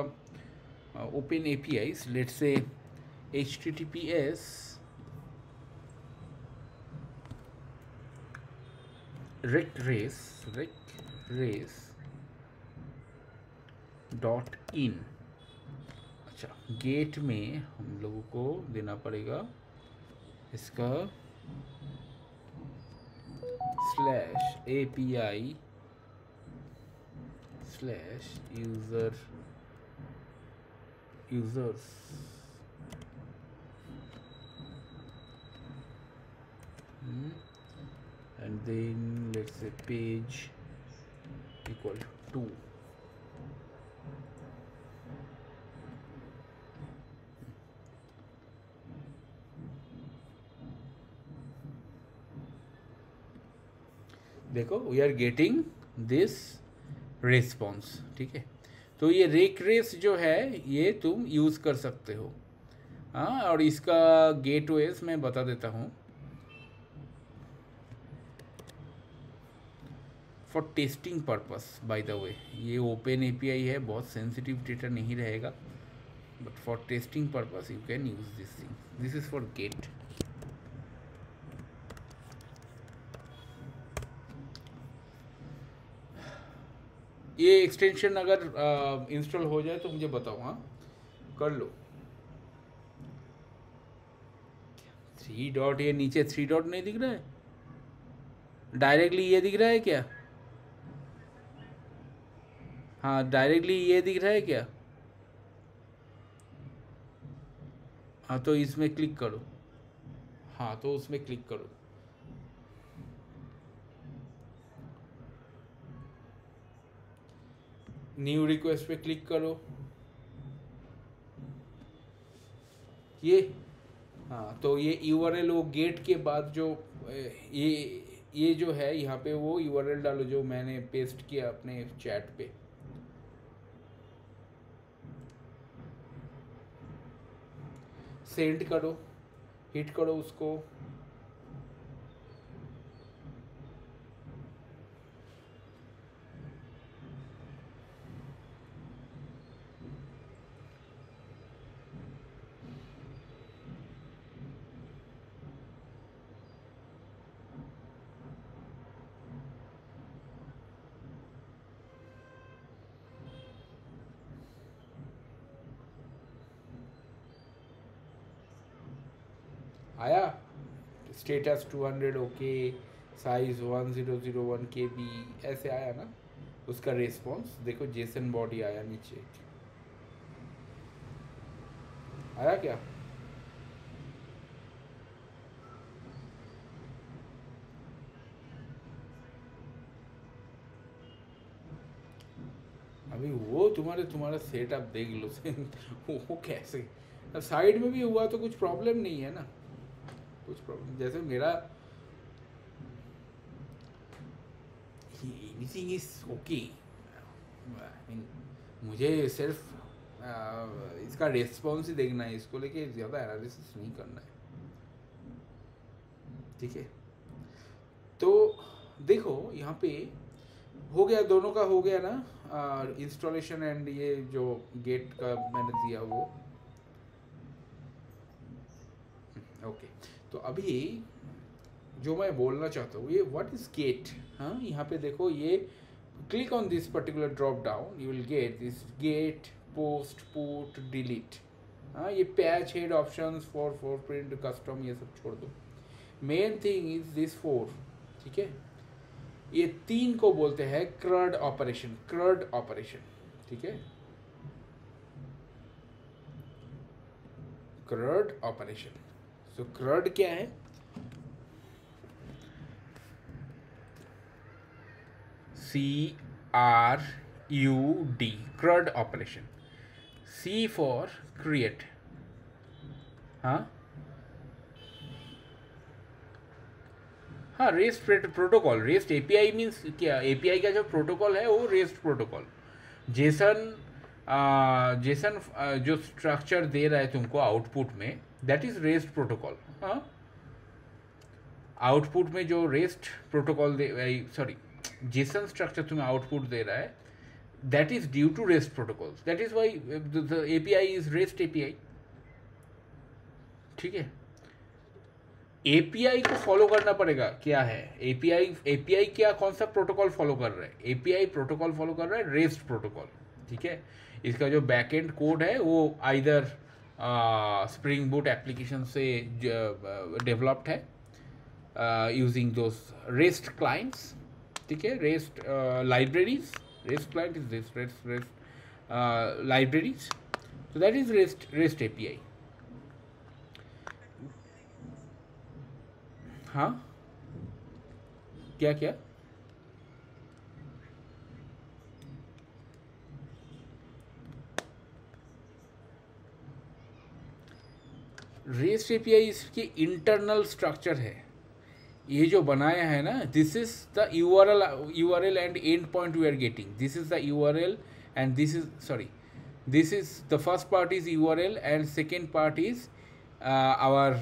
open APIs. Let's say HTTPS recrace.in. अच्छा, गेट में हम लोगों को देना पड़ेगा इसका /API slash users and then let's say page equal to 2. देखो we are getting this response, ठीक है। तो ये रेक रेस जो है ये तुम यूज़ कर सकते हो, हाँ। और इसका गेटवेज मैं बता देता हूँ। For testing purpose, by the way ये ओपन एपीआई है, बहुत सेंसिटिव डेटा नहीं रहेगा, but for testing purpose you can use this thing. This is for get. ये एक्सटेंशन अगर इंस्टॉल हो जाए तो मुझे बताओ, हाँ कर लो। 3 डॉट, ये नीचे 3 डॉट नहीं दिख रहा है, डायरेक्टली ये दिख रहा है क्या? हाँ डायरेक्टली ये दिख रहा है क्या? हाँ तो इसमें क्लिक करो, हाँ तो उसमें क्लिक करो। न्यू रिक्वेस्ट पे क्लिक करो, ये हाँ तो ये यूआरएल वो गेट के बाद जो ये जो है यहाँ पे वो यूआरएल डालो जो मैंने पेस्ट किया अपने चैट पे। सेंड करो, हिट करो उसको। आया स्टेटस 200 ओके, साइज 1001 KB, ऐसे आया ना उसका रिस्पॉन्स। देखो जेसन बॉडी आया नीचे, आया क्या? अभी वो तुम्हारा सेटअप देख लो वो कैसे, साइड में भी हुआ तो कुछ प्रॉब्लम नहीं है ना, कुछ प्रॉब्लम जैसे मेरा एनीथिंग इज ओके। मुझे सिर्फ इसका रिस्पॉन्स ही देखना है, इसको लेके ज़्यादा एनालिसिस नहीं करना है, ठीक है। तो देखो यहाँ पे हो गया, दोनों का हो गया ना इंस्टॉलेशन एंड ये जो गेट का मैंने दिया वो ओके। तो अभी जो मैं बोलना चाहता हूँ ये व्हाट इज गेट, हाँ यहाँ पे देखो ये click on this particular drop down, you will get this get post put delete, हाँ ये patch head options for print custom ये सब छोड़ दो। मेन थिंग इज दिस 4, ठीक है। ये 3 को बोलते हैं क्रड ऑपरेशन, ठीक है। क्रड ऑपरेशन, सो क्रड क्या है? CRUD, CRUD operation. C for create, हाँ हाँ rest protocol, rest API means क्या? एपीआई का जो प्रोटोकॉल है वो रेस्ट प्रोटोकॉल। जेसन जो स्ट्रक्चर दे रहा है तुमको आउटपुट में, दैट इज रेस्ट प्रोटोकॉल, हाँ। आउटपुट में जो rest protocol sorry JSON structure तुम्हें आउटपुट दे रहा है, that is due to rest protocol, that is why the API is rest API, ठीक है। एपीआई को फॉलो करना पड़ेगा, क्या है एपीआई क्या कौन सा प्रोटोकॉल फॉलो कर रहा है? एपीआई प्रोटोकॉल फॉलो कर रहा है रेस्ट प्रोटोकॉल, ठीक है। इसका जो बैकएंड कोड है वो आइदर स्प्रिंग बूट एप्लीकेशन से डेवलप्ड है यूजिंग दोस रेस्ट क्लाइंट्स, ठीक है, rest libraries, REST client is this REST libraries. So that is REST API. हाँ, क्या क्या? REST API इसकी इंटरनल स्ट्रक्चर है. ये जो बनाया है ना, this is the URL and end point we are getting. This is the URL and this is sorry, this is the first part is URL and second part is our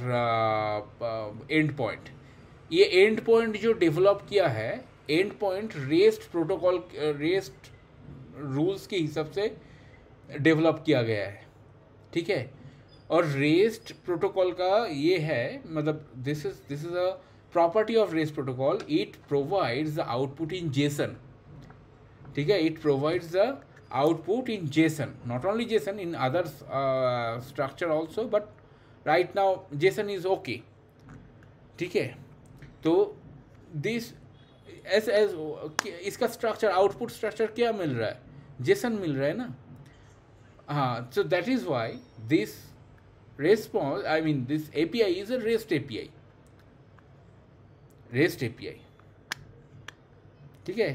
end point. ये एंड पॉइंट जो डेवलप किया है, end point rest protocol, rest rules के हिसाब से डेवलप किया गया है. ठीक है. और रेस्ट प्रोटोकॉल का ये है, मतलब this is a property of rest protocol. It provides the output in Jason. ठीक है. It provides the output in Jason, not only Jason, in other structure also, but right now Jason is okay. ठीक है. तो दिस एस इसका स्ट्रक्चर, आउटपुट स्ट्रक्चर क्या मिल रहा है? जेसन मिल रहा है ना. हाँ. So that is why this response, I mean this API is a REST API. REST API. ठीक है.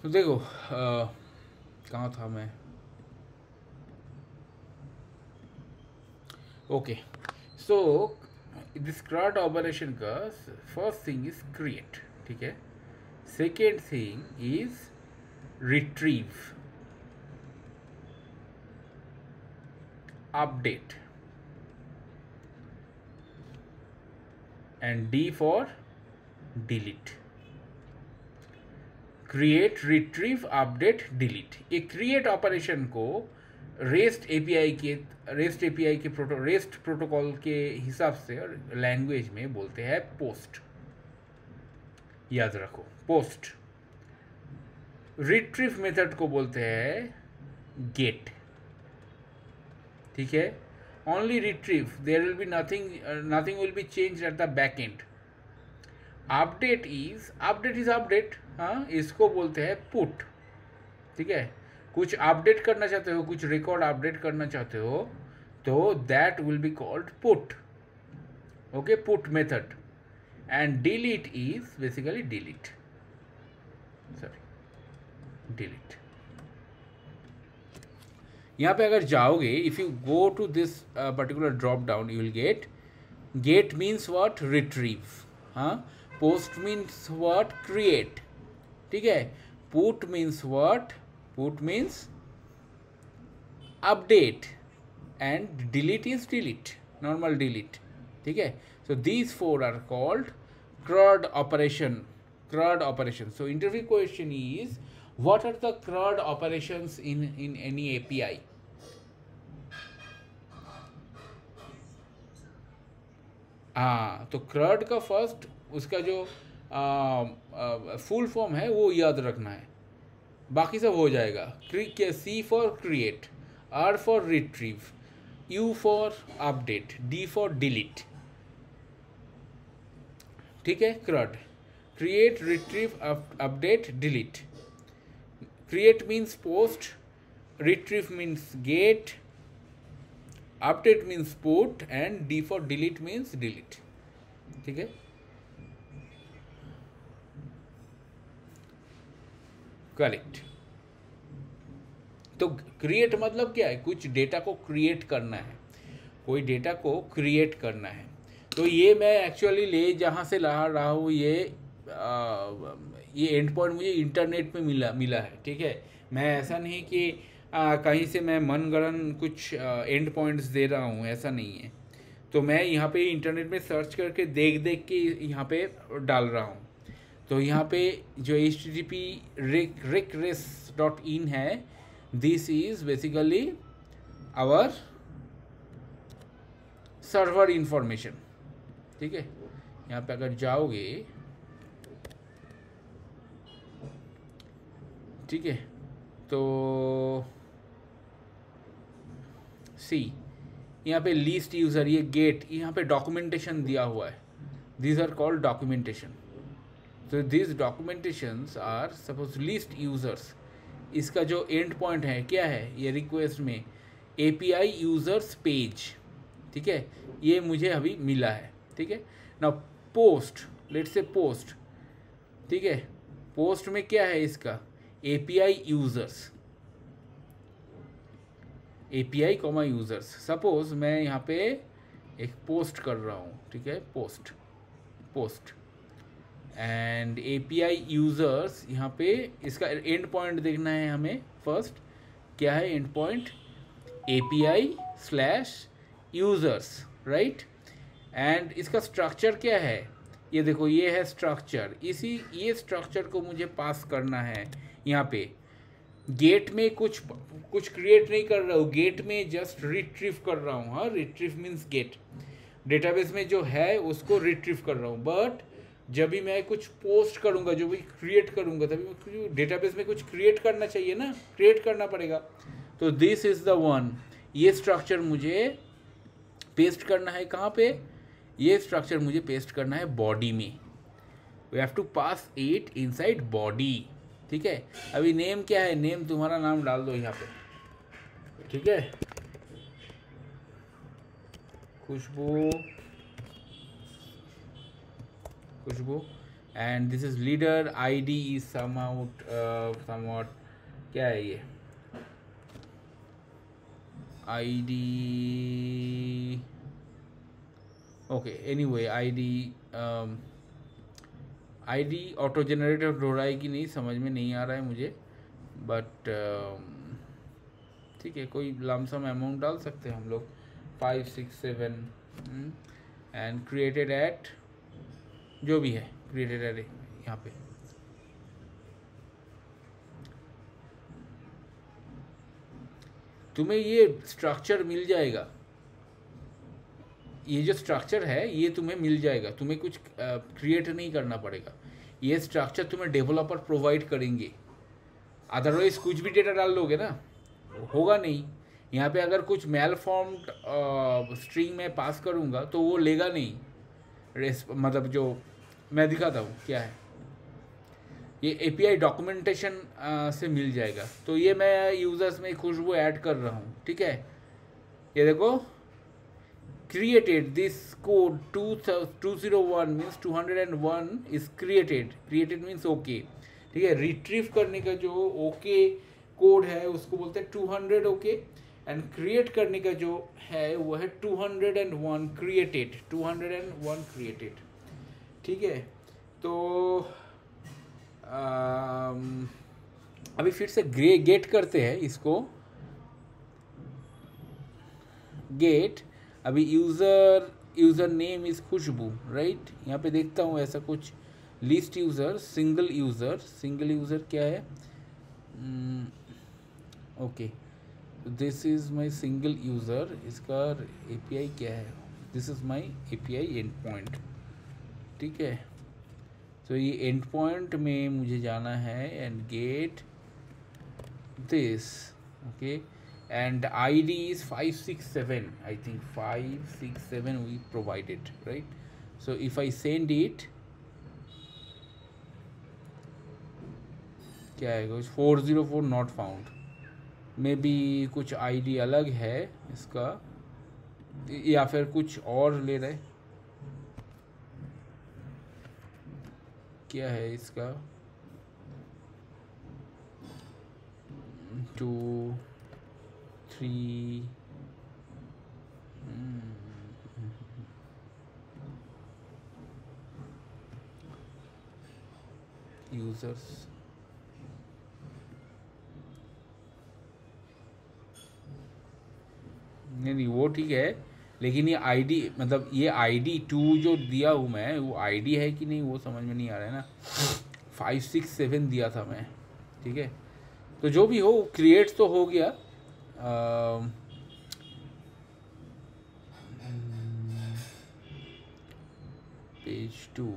तो देखो कहाँ था मैं. Okay. So this CRUD operation का फर्स्ट थिंग इज क्रिएट. ठीक है. Second thing is retrieve, update, and D for delete. Create, retrieve, update, delete. ये क्रिएट ऑपरेशन को रेस्ट एपीआई के रेस्ट प्रोटोकॉल के हिसाब से लैंग्वेज में बोलते हैं पोस्ट. याद रखो, पोस्ट. रिट्रीव मेथड को बोलते हैं गेट. ठीक है. Only retrieve, there will be nothing will be change at the back end. Update is update. हाँ, इसको बोलते हैं पुट. ठीक है. कुछ अपडेट करना चाहते हो, कुछ रिकॉर्ड अपडेट करना चाहते हो, तो that will be called put. Okay, put method. And delete is basically delete. यहाँ पे अगर जाओगे, if you go to this particular drop down, you will get means what? Retrieve. हाँ. Post means what? क्रिएट. ठीक है. Put means what? Put means update. And delete is delete, normal delete. ठीक है. So these four are called CRUD operation. So interview question is, what are the CRUD operations in any API? हाँ, तो CRUD का फर्स्ट, उसका जो फुल फॉर्म है वो याद रखना है, बाकी सब हो जाएगा. C for create, R for retrieve, U for update, D for delete. ठीक है. CRUD, create, retrieve, update, delete. Create means post, retrieve means get, update means put, and D for delete means delete. ठीक है. करेक्ट. तो क्रिएट मतलब क्या है? कुछ डेटा को क्रिएट करना है, कोई डेटा को क्रिएट करना है. तो ये मैं एक्चुअली जहाँ से ला रहा हूँ, ये एंड पॉइंट मुझे इंटरनेट में मिला है. ठीक है. मैं ऐसा नहीं कि कहीं से मैं मनगढ़ंत कुछ एंड पॉइंट्स दे रहा हूँ, ऐसा नहीं है. तो मैं यहाँ पे इंटरनेट में सर्च करके देख के यहाँ पे डाल रहा हूँ. तो यहाँ पे जो http recres.in है, this is basically our server information. ठीक है. यहाँ पे अगर जाओगे, ठीक है। तो सी यहाँ पे लीस्ट यूज़र, ये गेट, यहाँ पे डॉक्यूमेंटेशन दिया हुआ है, these are called documentation. So these documentations are suppose list users, इसका जो एंड पॉइंट है क्या है, ये रिक्वेस्ट में API यूजर्स पेज, ठीक है, ये मुझे अभी मिला है, ठीक है ना। पोस्ट, लेट्स से पोस्ट, ठीक है, पोस्ट में क्या है इसका API users, API comma users. Suppose मैं यहाँ पे एक पोस्ट कर रहा हूँ, ठीक है, पोस्ट एंड API यूजर्स, यहाँ पे इसका एंड पॉइंट देखना है हमें। फर्स्ट क्या है end point, API/users, right. And इसका स्ट्रक्चर क्या है, ये देखो ये है स्ट्रक्चर, ये स्ट्रक्चर को मुझे पास करना है। यहाँ पे गेट में कुछ क्रिएट नहीं कर रहा हूँ, गेट में जस्ट रिट्रीव कर रहा हूँ। हाँ, रिट्रीव मीन्स गेट, डेटाबेस में जो है उसको रिट्रीव कर रहा हूँ। बट जब भी मैं कुछ पोस्ट करूँगा, जो भी क्रिएट करूँगा, तभी डेटाबेस में कुछ क्रिएट करना चाहिए ना, क्रिएट करना पड़ेगा। तो दिस इज़ द वन, ये स्ट्रक्चर मुझे पेस्ट करना है कहाँ पे, ये स्ट्रक्चर मुझे पेस्ट करना है बॉडी में। We have to pass it inside body, ठीक है। अभी नेम क्या है, नेम तुम्हारा नाम डाल दो यहाँ पे, ठीक है, Khushboo, and this is leader, ID is somewhat क्या है ये, ID, okay, anyway ID auto generated हो रहा है कि नहीं समझ में नहीं आ रहा है मुझे, बट ठीक है, कोई लमसम अमाउंट डाल सकते हैं हम लोग, 5 6 7, एंड क्रिएटेड एट, जो भी है क्रिएटेड एट यहाँ पे। तुम्हें ये स्ट्रक्चर मिल जाएगा, ये जो स्ट्रक्चर है ये तुम्हें मिल जाएगा, तुम्हें कुछ क्रिएट नहीं करना पड़ेगा, ये स्ट्रक्चर तुम्हें डेवलपर प्रोवाइड करेंगे। अदरवाइज कुछ भी डेटा डाल लोगे ना, होगा नहीं। यहाँ पे अगर कुछ मेल फॉर्म्ड स्ट्रिंग में पास करूँगा तो वो लेगा नहीं, मतलब जो मैं दिखाता हूँ क्या है, ये API डॉक्यूमेंटेशन से मिल जाएगा। तो ये मैं यूज़र्स में खुशबू ऐड कर रहा हूँ, ठीक है। ये देखो, created this code 201 means 201 is created means okay, ठीक है। रिट्रीव करने का जो ओके कोड है उसको बोलते हैं 200 ओके, एंड क्रिएट करने का जो है वो है 201 क्रिएटेड, 201 क्रिएटेड, ठीक है। तो अभी फिर से गेट करते हैं इसको, गेट, अभी user name is Khushboo, right. यहाँ पे देखता हूँ ऐसा कुछ, लिस्ट यूज़र, सिंगल यूज़र क्या है, okay, this is my single user, इसका API क्या है, this is my API and point, ठीक है। तो ये एंड पॉइंट में मुझे जाना है and get this, okay, and ID is 567, I think 567 we provided, right? So if I send it, क्या है कुछ 404 not found, मे बी कुछ ID अलग है इसका, या फिर कुछ और ले रहे, क्या है इसका 2 3 यूजर्स, नहीं वो ठीक है, लेकिन ये ID, मतलब ये ID 2 जो दिया हूँ मैं, वो ID है कि नहीं वो समझ में नहीं आ रहा है ना। 567 दिया था मैं, ठीक है। तो जो भी हो, क्रिएट तो हो गया। पेज 2,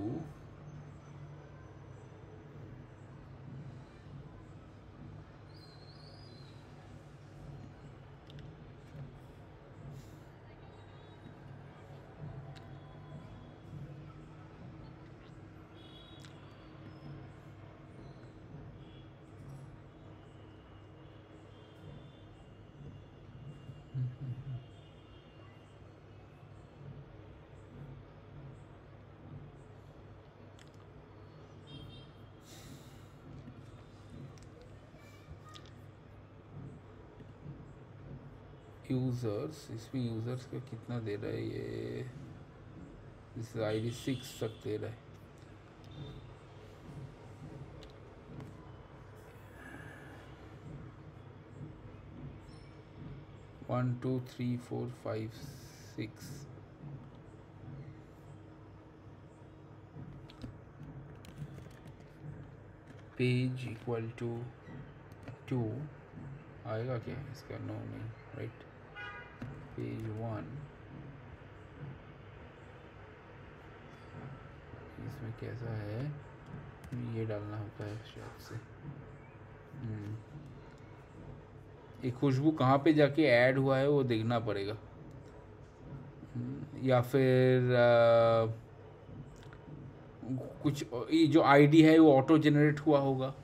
यूज़र्स, इसमें यूज़र्स का कितना दे रहा है ये, इस ID 6 तक दे रहा है। One two three four five six, page equal to 2 आएगा क्या इसका? नो नहीं, राइट। पेज 1, इसमें कैसा है, ये डालना होता है शायद से। ये खुशबू कहाँ पे जाके ऐड हुआ है वो देखना पड़ेगा, या फिर कुछ ये जो आईडी है वो ऑटो जनरेट हुआ होगा,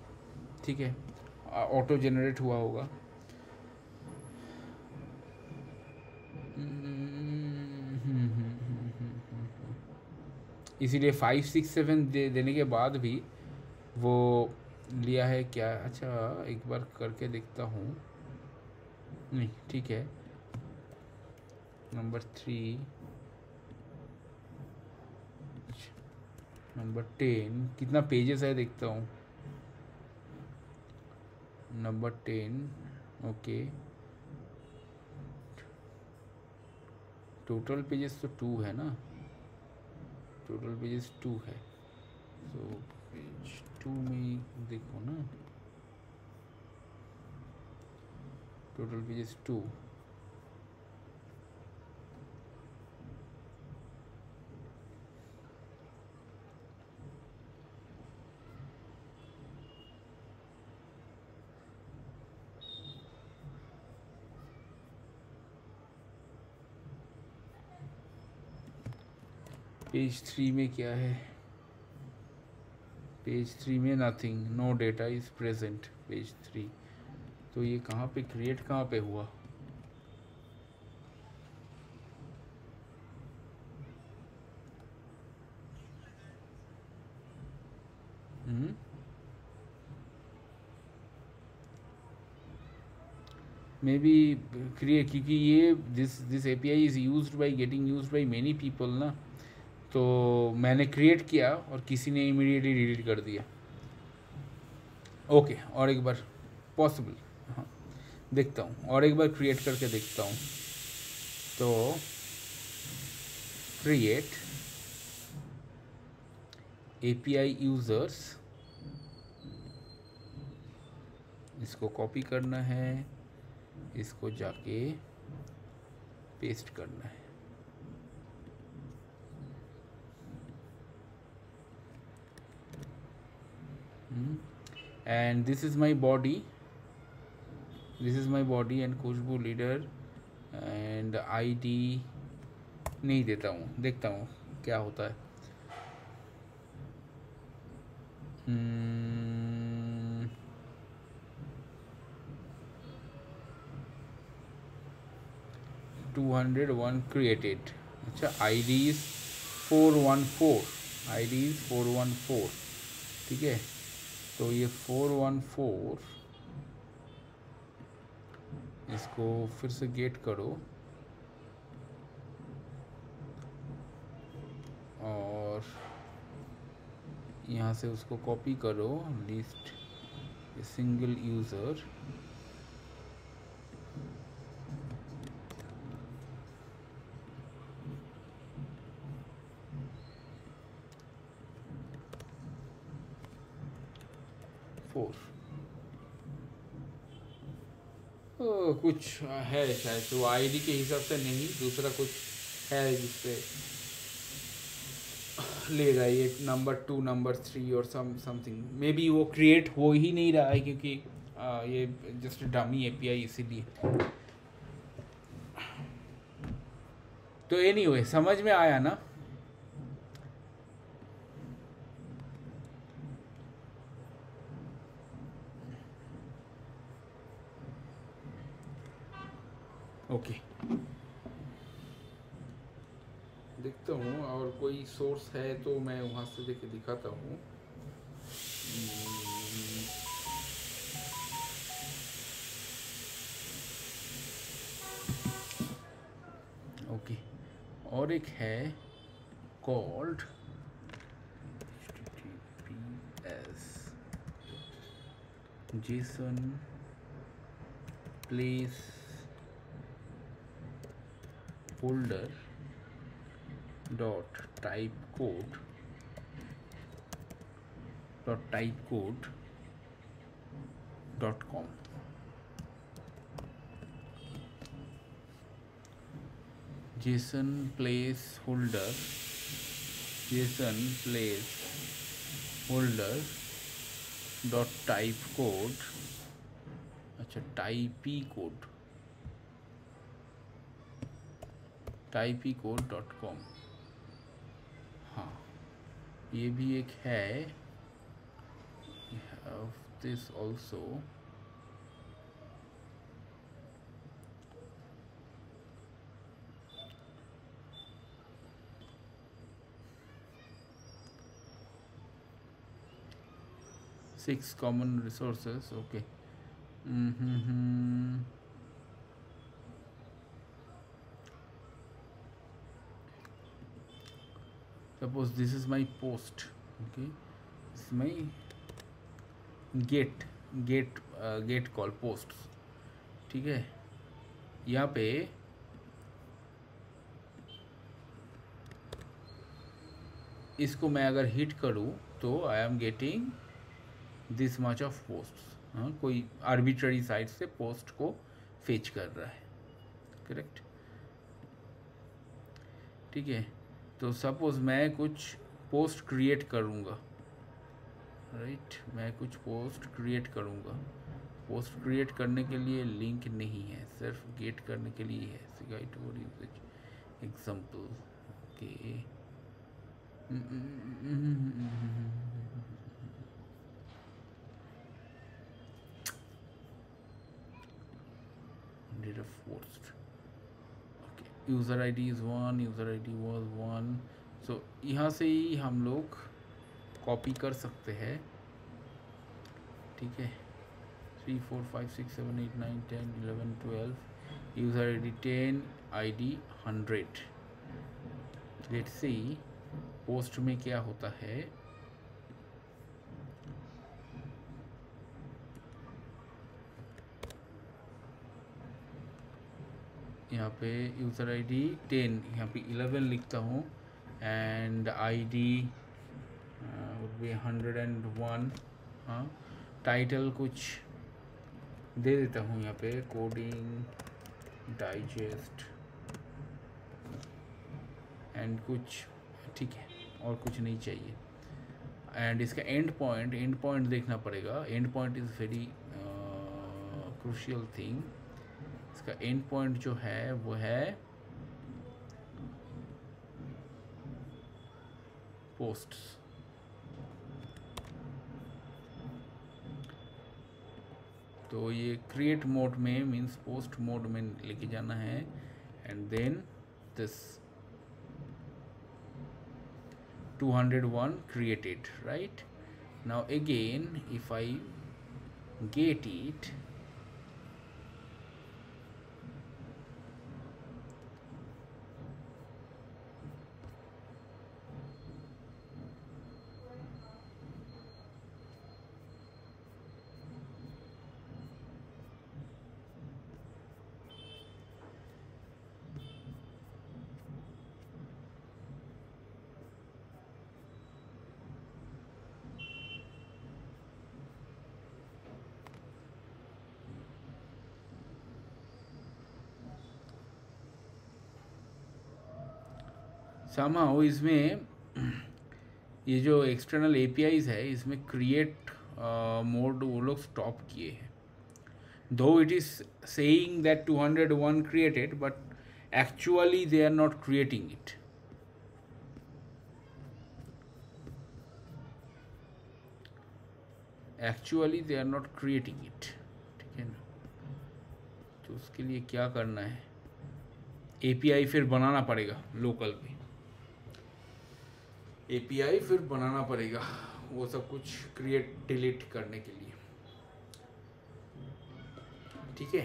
ठीक है, ऑटो जनरेट हुआ होगा। इसीलिए 5 6 7 देने के बाद भी वो लिया है क्या? अच्छा एक बार करके देखता हूँ, नहीं ठीक है। नंबर 3, नंबर 10 कितना पेजेस है देखता हूँ। नंबर 10 ओके, टोटल पेजेस तो 2 है ना, टोटल पेजेस 2 है, तो पेज 2 में देखो ना, टोटल पेजेस 2। पेज 3 में क्या है? पेज 3 में nothing, no data is present page 3। तो ये कहाँ पे क्रिएट, कहाँ पे हुआ? मे बी क्रिएट, क्योंकि ये this API is used by getting used by many people ना, तो मैंने क्रिएट किया और किसी ने इमीडिएटली डिलीट कर दिया। ओके और एक बार पॉसिबल, हाँ देखता हूँ, और एक बार क्रिएट करके देखता हूँ। तो क्रिएट API यूज़र्स, इसको कॉपी करना है, इसको जाके पेस्ट करना है। And this is my body, this is my body and Khushboo leader and ID नहीं देता हूँ, देखता हूँ क्या होता है। 201 created। अच्छा ID is 414, ID is 414, ठीक है। तो ये 414 इसको फिर से गेट करो और यहाँ से उसको कॉपी करो, लिस्ट सिंगल यूज़र, कुछ है शायद, तो ID के हिसाब से नहीं, दूसरा कुछ है जिससे लेगा ये नंबर 2 नंबर 3 और समथिंग। मे बी वो क्रिएट हो ही नहीं रहा है क्योंकि ये जस्ट डमी API, इसीलिए। तो एनीवे समझ में आया ना? ओके देखता हूँ, और कोई सोर्स है तो मैं वहाँ से देख के दिखाता हूँ। और एक है called JSON place folder dot typecode dot com. JSON placeholder dot typecode, अच्छा typecode.com. हाँ, ये भी एक है. We have this also. Six common resources. Okay. Suppose this is my post. Okay, this is my get call posts. ठीक है, यहाँ पे इसको मैं अगर हिट करूँ तो I am getting this much of posts. हाँ, कोई आर्बिट्ररी साइट से पोस्ट को फेच कर रहा है. करेक्ट. ठीक है, तो सपोज मैं कुछ पोस्ट क्रिएट करूँगा. राइट, मैं कुछ पोस्ट क्रिएट करूँगा. पोस्ट क्रिएट करने के लिए लिंक नहीं है, सिर्फ गेट करने के लिए है. Guide for usages example. Okay, data post. Okay, user ID is 1, user ID was 1. so यहाँ से ही हम लोग कॉपी कर सकते हैं. ठीक है, 3 4 5 6 7 8 9 10 11 12. user ID 10, ID 100. let's see post में क्या होता है. यहाँ पे यूज़र आईडी 10, यहाँ पे 11 लिखता हूँ एंड आईडी वुड बी 101. हाँ, टाइटल कुछ दे देता हूँ यहाँ पे, कोडिंग डाइजेस्ट एंड कुछ. ठीक है, और कुछ नहीं चाहिए. एंड इसका एंड पॉइंट देखना पड़ेगा. End point is very crucial thing. इसका एंड पॉइंट जो है वो है पोस्ट्स. तो ये क्रिएट मोड में मीन्स पोस्ट मोड में लेके जाना है. And then this 201 created. right now again if I get it, somehow इसमें ये जो एक्सटर्नल APIs है इसमें क्रिएट मोड वो लोग स्टॉप किए हैं. दो it is saying that 201 created, but actually they are not creating it. Actually they are not creating it. ठीक है ना. तो उसके लिए क्या करना है, API फिर बनाना पड़ेगा लोकल पे. API फिर बनाना पड़ेगा वो सब कुछ क्रिएट डिलीट करने के लिए. ठीक है,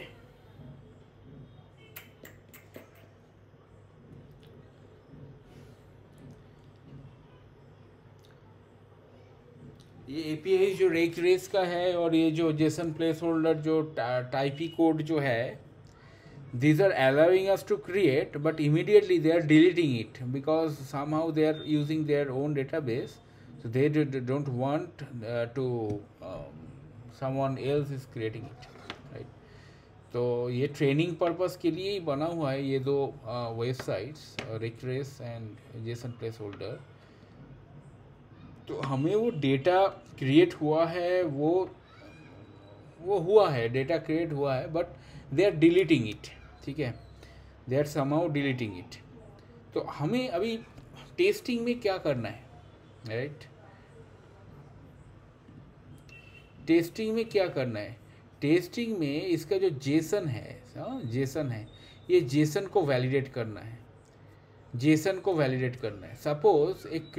ये एपीआई जो रेक रेस का है और ये जो जेसन प्लेस होल्डर जो टाइपी कोड जो है, these are allowing us to create, but immediately they are deleting it because somehow they are using their own database, so they don't want to someone else is creating it, right? तो ये ट्रेनिंग पर्पस के लिए ही बना हुआ है ये दो websites, reqres and JSON placeholder. तो हमें वो डेटा क्रिएट हुआ है, वो हुआ है, डेटा क्रिएट हुआ है, but they are deleting it, ठीक है, they are somehow deleting it. तो हमें अभी टेस्टिंग में क्या करना है, राइट? टेस्टिंग में क्या करना है? टेस्टिंग में इसका जो जेसन है, जेसन है, ये जेसन को वैलिडेट करना है, जेसन को वैलिडेट करना है। सपोज एक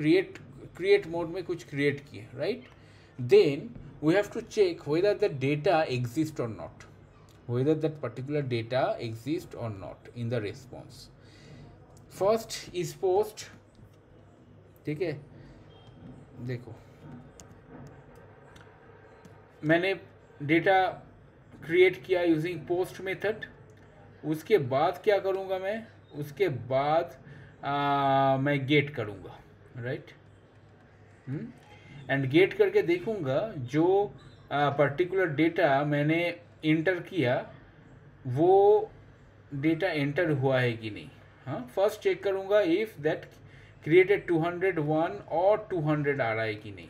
क्रिएट मोड में कुछ क्रिएट किए, right? Then we have to check whether the data exist और not, whether that particular data exists or not in the response. First is post, ठीक है? देखो, मैंने डेटा क्रिएट किया यूजिंग पोस्ट मेथड, उसके बाद क्या करूँगा मैं? उसके बाद मैं गेट करूँगा, राइट? एंड गेट करके देखूँगा जो पर्टिकुलर डेटा मैंने इंटर किया वो डेटा एंटर हुआ है कि नहीं। हाँ, फर्स्ट चेक करूँगा इफ़ दैट क्रिएटेड 201 और 200 आ रहा है कि नहीं।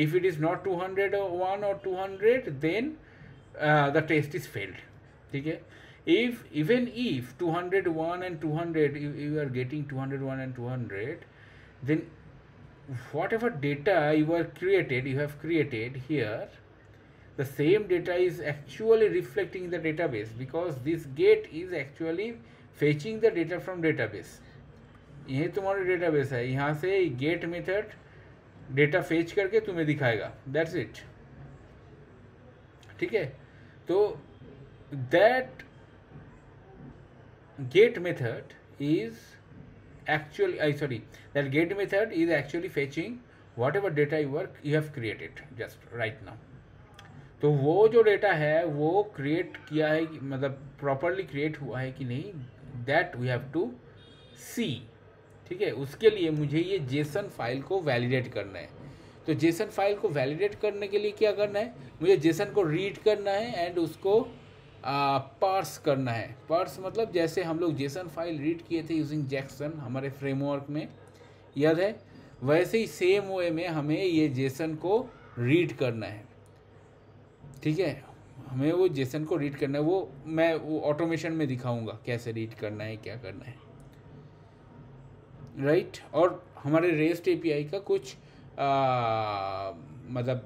इफ़ इट इज़ नॉट 201 और 200 then the test is failed, ठीक है? If even if 201 and 200 you are getting 201 and 200, then whatever data you have created here, the same data is actually reflecting in the database because this get is actually fetching the data from database. ये तुम्हारा डेटाबेस है, यहाँ से गेट मेथड डेटा फेच करके तुम्हें दिखाएगा, दैट्स इट, ठीक है? तो that get method is actually that get method is actually fetching whatever data you have created just right now. तो वो जो डेटा है वो क्रिएट किया है, मतलब प्रॉपरली क्रिएट हुआ है कि नहीं, दैट वी हैव टू सी, ठीक है? उसके लिए मुझे ये जेसन फाइल को वैलिडेट करना है। तो जेसन फाइल को वैलिडेट करने के लिए क्या करना है? मुझे जेसन को रीड करना है एंड उसको पार्स करना है। पार्स मतलब जैसे हम लोग जेसन फाइल रीड किए थे यूजिंग जैक्सन हमारे फ्रेमवर्क में, याद है? वैसे ही सेम वे में हमें ये जेसन को रीड करना है, ठीक है? हमें वो जेसन को रीड करना है, वो मैं वो ऑटोमेशन में दिखाऊंगा कैसे रीड करना है, क्या करना है, राइट? और हमारे रेस्ट एपीआई का कुछ मतलब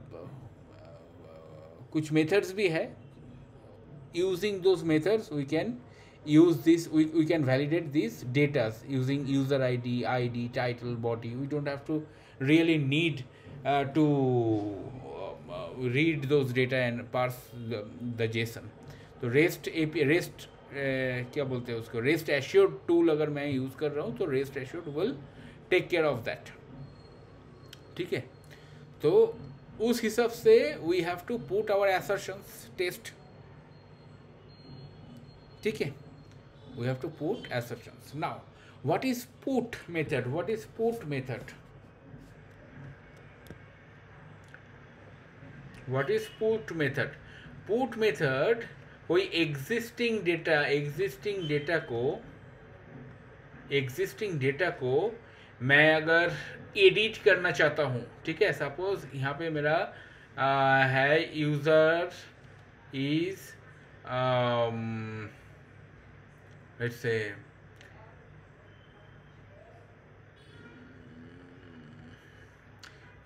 कुछ मेथड्स भी है। Using those methods we can use this, we can validate these datas using user id, title, body. We don't have to really need to read those data and parse the JSON. तो REST API, REST क्या बोलते हैं उसको, REST assured tool अगर मैं यूज़ कर रहा हूँ तो REST assured will take care of that, ठीक है? तो उस हिसाब से we have to put our assertions test, ठीक है? We have to put assertions. Now, what is put method? What is put method? What is put method? Put method कोई existing data को मैं अगर edit करना चाहता हूँ, ठीक है? Suppose यहाँ पे मेरा है user is let's say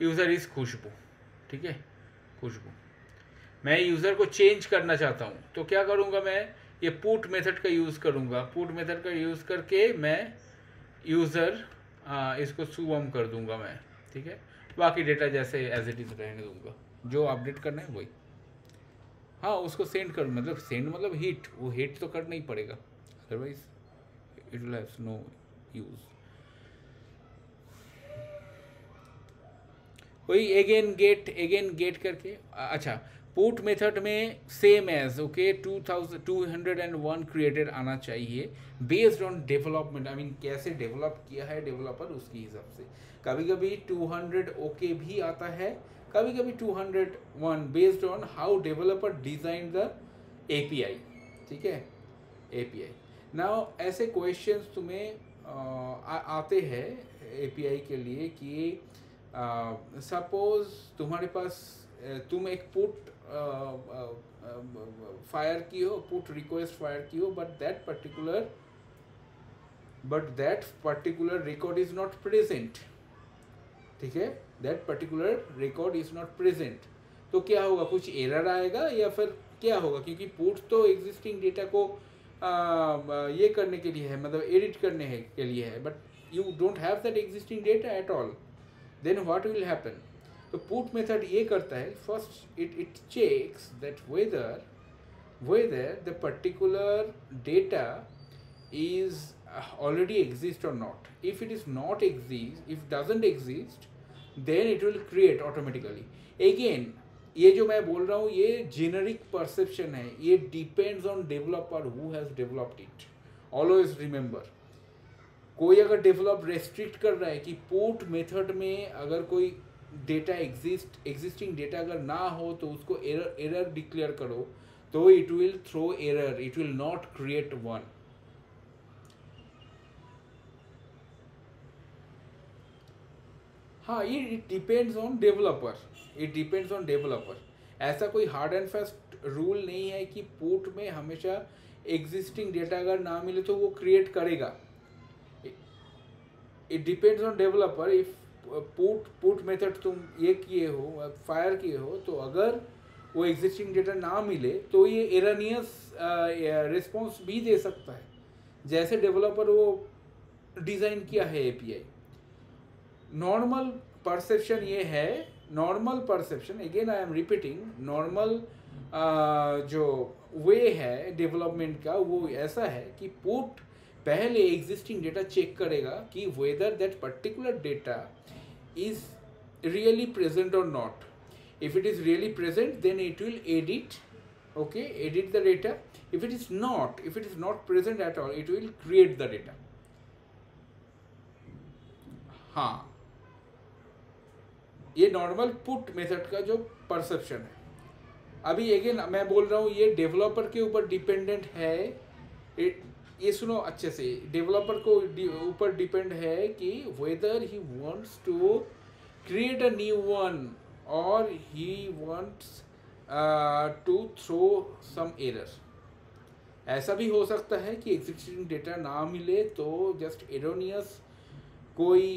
user is Khushboo, ठीक है? खुशबू मैं यूज़र को चेंज करना चाहता हूँ, तो क्या करूँगा? मैं ये पुट मेथड का यूज़ करूँगा। पुट मेथड का यूज़ करके मैं यूज़र इसको शुभम कर दूँगा मैं, ठीक है? बाकी डेटा जैसे एज इट इज़ रहने दूँगा, जो अपडेट करना है वही। हाँ, उसको सेंड कर, मतलब सेंड मतलब हिट, वो हिट तो करना ही पड़ेगा, otherwise it will have no use. वही अगेन गेट करके। अच्छा, पुट मेथड में सेम एज ओके 2201 क्रिएटेड आना चाहिए based on development, I mean कैसे डेवलप किया है डेवलपर उसके हिसाब से। कभी कभी 200 ओके भी आता है, कभी कभी 201 based on how developer design the API. ठीक है, एपीआई। नाउ ऐसे क्वेश्चंस तुम्हें आते हैं एपीआई के लिए कि सपोज तुम्हारे पास तुम एक पुट फायर की हो, पुट रिक्वेस्ट फायर की हो, but that particular record is not present. ठीक है, that particular record is not present, तो क्या होगा, कुछ एरर आएगा या फिर क्या होगा, क्योंकि पुट तो एग्जिस्टिंग डेटा को ये करने के लिए है, मतलब एडिट करने के लिए है, but you don't have that existing data at all, then what will happen. तो पुट मेथड ये करता है, first it checks that whether the particular data is already exist or not. If it is not exist, if doesn't exist, then it will create automatically. Again, ये जो मैं बोल रहा हूँ ये जेनरिक परसेप्शन है, ये depends on developer who has developed it. Always remember, कोई अगर डेवलप रेस्ट्रिक्ट कर रहा है कि पुट मेथड में अगर कोई डेटा एग्जिस्टिंग डेटा अगर ना हो तो उसको एरर डिक्लेयर करो, तो it will throw error, it will not create one. हाँ, ये it depends on developer, it depends on developer. ऐसा कोई हार्ड एंड फास्ट रूल नहीं है कि पुट में हमेशा एग्जिस्टिंग डेटा अगर ना मिले तो वो क्रिएट करेगा। It depends on developer. If put method तुम ये किए हो, फायर किए हो, तो अगर वो एग्जिस्टिंग डेटा ना मिले तो ये एरनियस रिस्पॉन्स भी दे सकता है, जैसे डेवलपर वो डिज़ाइन किया है एपीआई। नॉर्मल परसेप्शन ये है, normal perception, again I am repeating, normal जो वे है डेवलपमेंट का वो ऐसा है कि पुट पहले एग्जिस्टिंग डेटा चेक करेगा कि whether that particular data is really present और not. If it is really present, then it will edit, okay, edit the data. If it is not present at all, it will create the data. हाँ, ये नॉर्मल पुट मेथड का जो परसेप्शन है। अभी अगेन मैं बोल रहा हूँ ये डेवलपर के ऊपर डिपेंडेंट है। ये सुनो अच्छे से, डेवलपर को ऊपर डिपेंड है कि whether he wants to create a new one or he wants to throw some error. ऐसा भी हो सकता है कि एग्जिस्टिंग डेटा ना मिले तो जस्ट एरोनियस कोई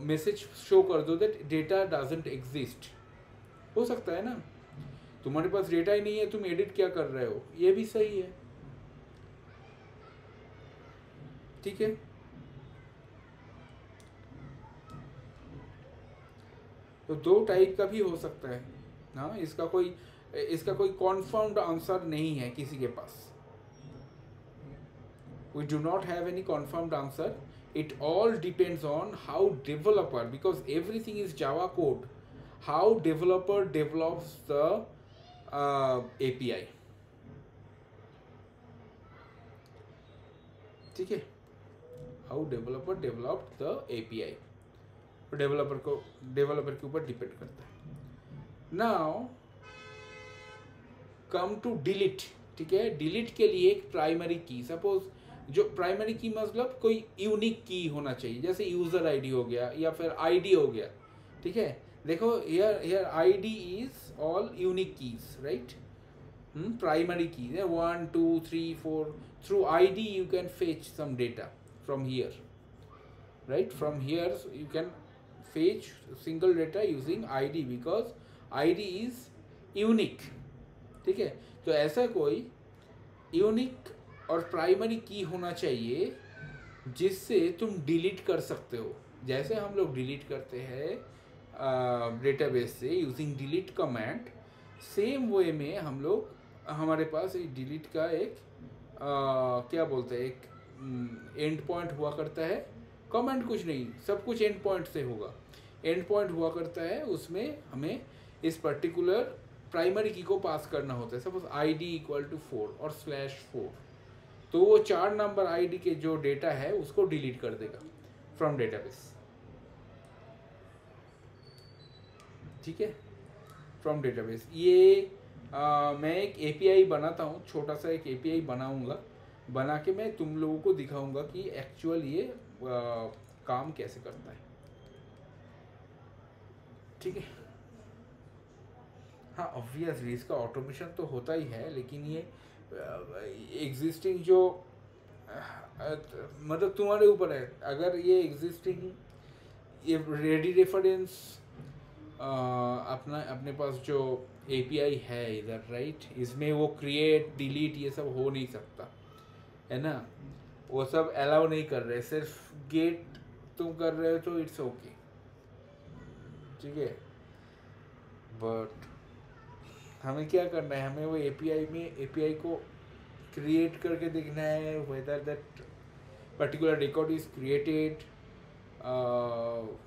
मैसेज शो कर दो दैट डेटा डजंट एग्जिस्ट। हो सकता है ना, तुम्हारे पास डेटा ही नहीं है, तुम एडिट क्या कर रहे हो, ये भी सही है। ठीक है, तो दो टाइप का भी हो सकता है। हाँ, इसका कोई कॉन्फर्म्ड आंसर नहीं है किसी के पास। We do not have any confirmed answer. It all depends on how developer, because everything is Java code, how developer develops the API. ठीक है, how developer developed the API, developer के ऊपर डिपेंड करता है। Now come to delete. ठीक है, डिलीट के लिए एक प्राइमरी की, सपोज जो प्राइमरी की मतलब कोई यूनिक की होना चाहिए, जैसे यूजर आईडी हो गया या फिर आईडी हो गया। ठीक है, देखो here ID is all unique keys, right. Primary key 1 2 3 4, through ID you can fetch some data from here, right. From here you can fetch single data using ID because ID is unique। ठीक है, तो ऐसा कोई यूनिक और प्राइमरी की होना चाहिए जिससे तुम डिलीट कर सकते हो, जैसे हम लोग डिलीट करते हैं डेटाबेस से using delete command. Same way में हम लोग, हमारे पास एक डिलीट का एक क्या बोलते हैं, एक एंड पॉइंट हुआ करता है। कमांड कुछ नहीं, सब कुछ एंड पॉइंट से होगा। एंड पॉइंट हुआ करता है, उसमें हमें इस पर्टिकुलर प्राइमरी की को पास करना होता है। सपोज ID इक्वल टू 4 और /4, तो वो 4 नंबर ID के जो डेटा है उसको डिलीट कर देगा फ्रॉम डेटाबेस। ठीक है, फ्रॉम डेटाबेस। ये मैं एक API बनाता हूँ, छोटा सा एक API बनाऊंगा, बना के मैं तुम लोगों को दिखाऊंगा कि एक्चुअल ये काम कैसे करता है। ठीक है, हाँ ऑब्वियसली इसका ऑटोमेशन तो होता ही है, लेकिन ये एग्जिस्टिंग जो मतलब तुम्हारे ऊपर है। अगर ये एग्जिस्टिंग ये रेडी रेफरेंस अपने पास जो API है इधर, राइट, इसमें वो क्रिएट डिलीट ये सब हो नहीं सकता है ना, वो सब अलाउ नहीं कर रहे, सिर्फ गेट तुम कर रहे हो तो इट्स ओके। ठीक है, बट हमें क्या करना है, हमें वो API को क्रिएट करके देखना है whether that particular record is created.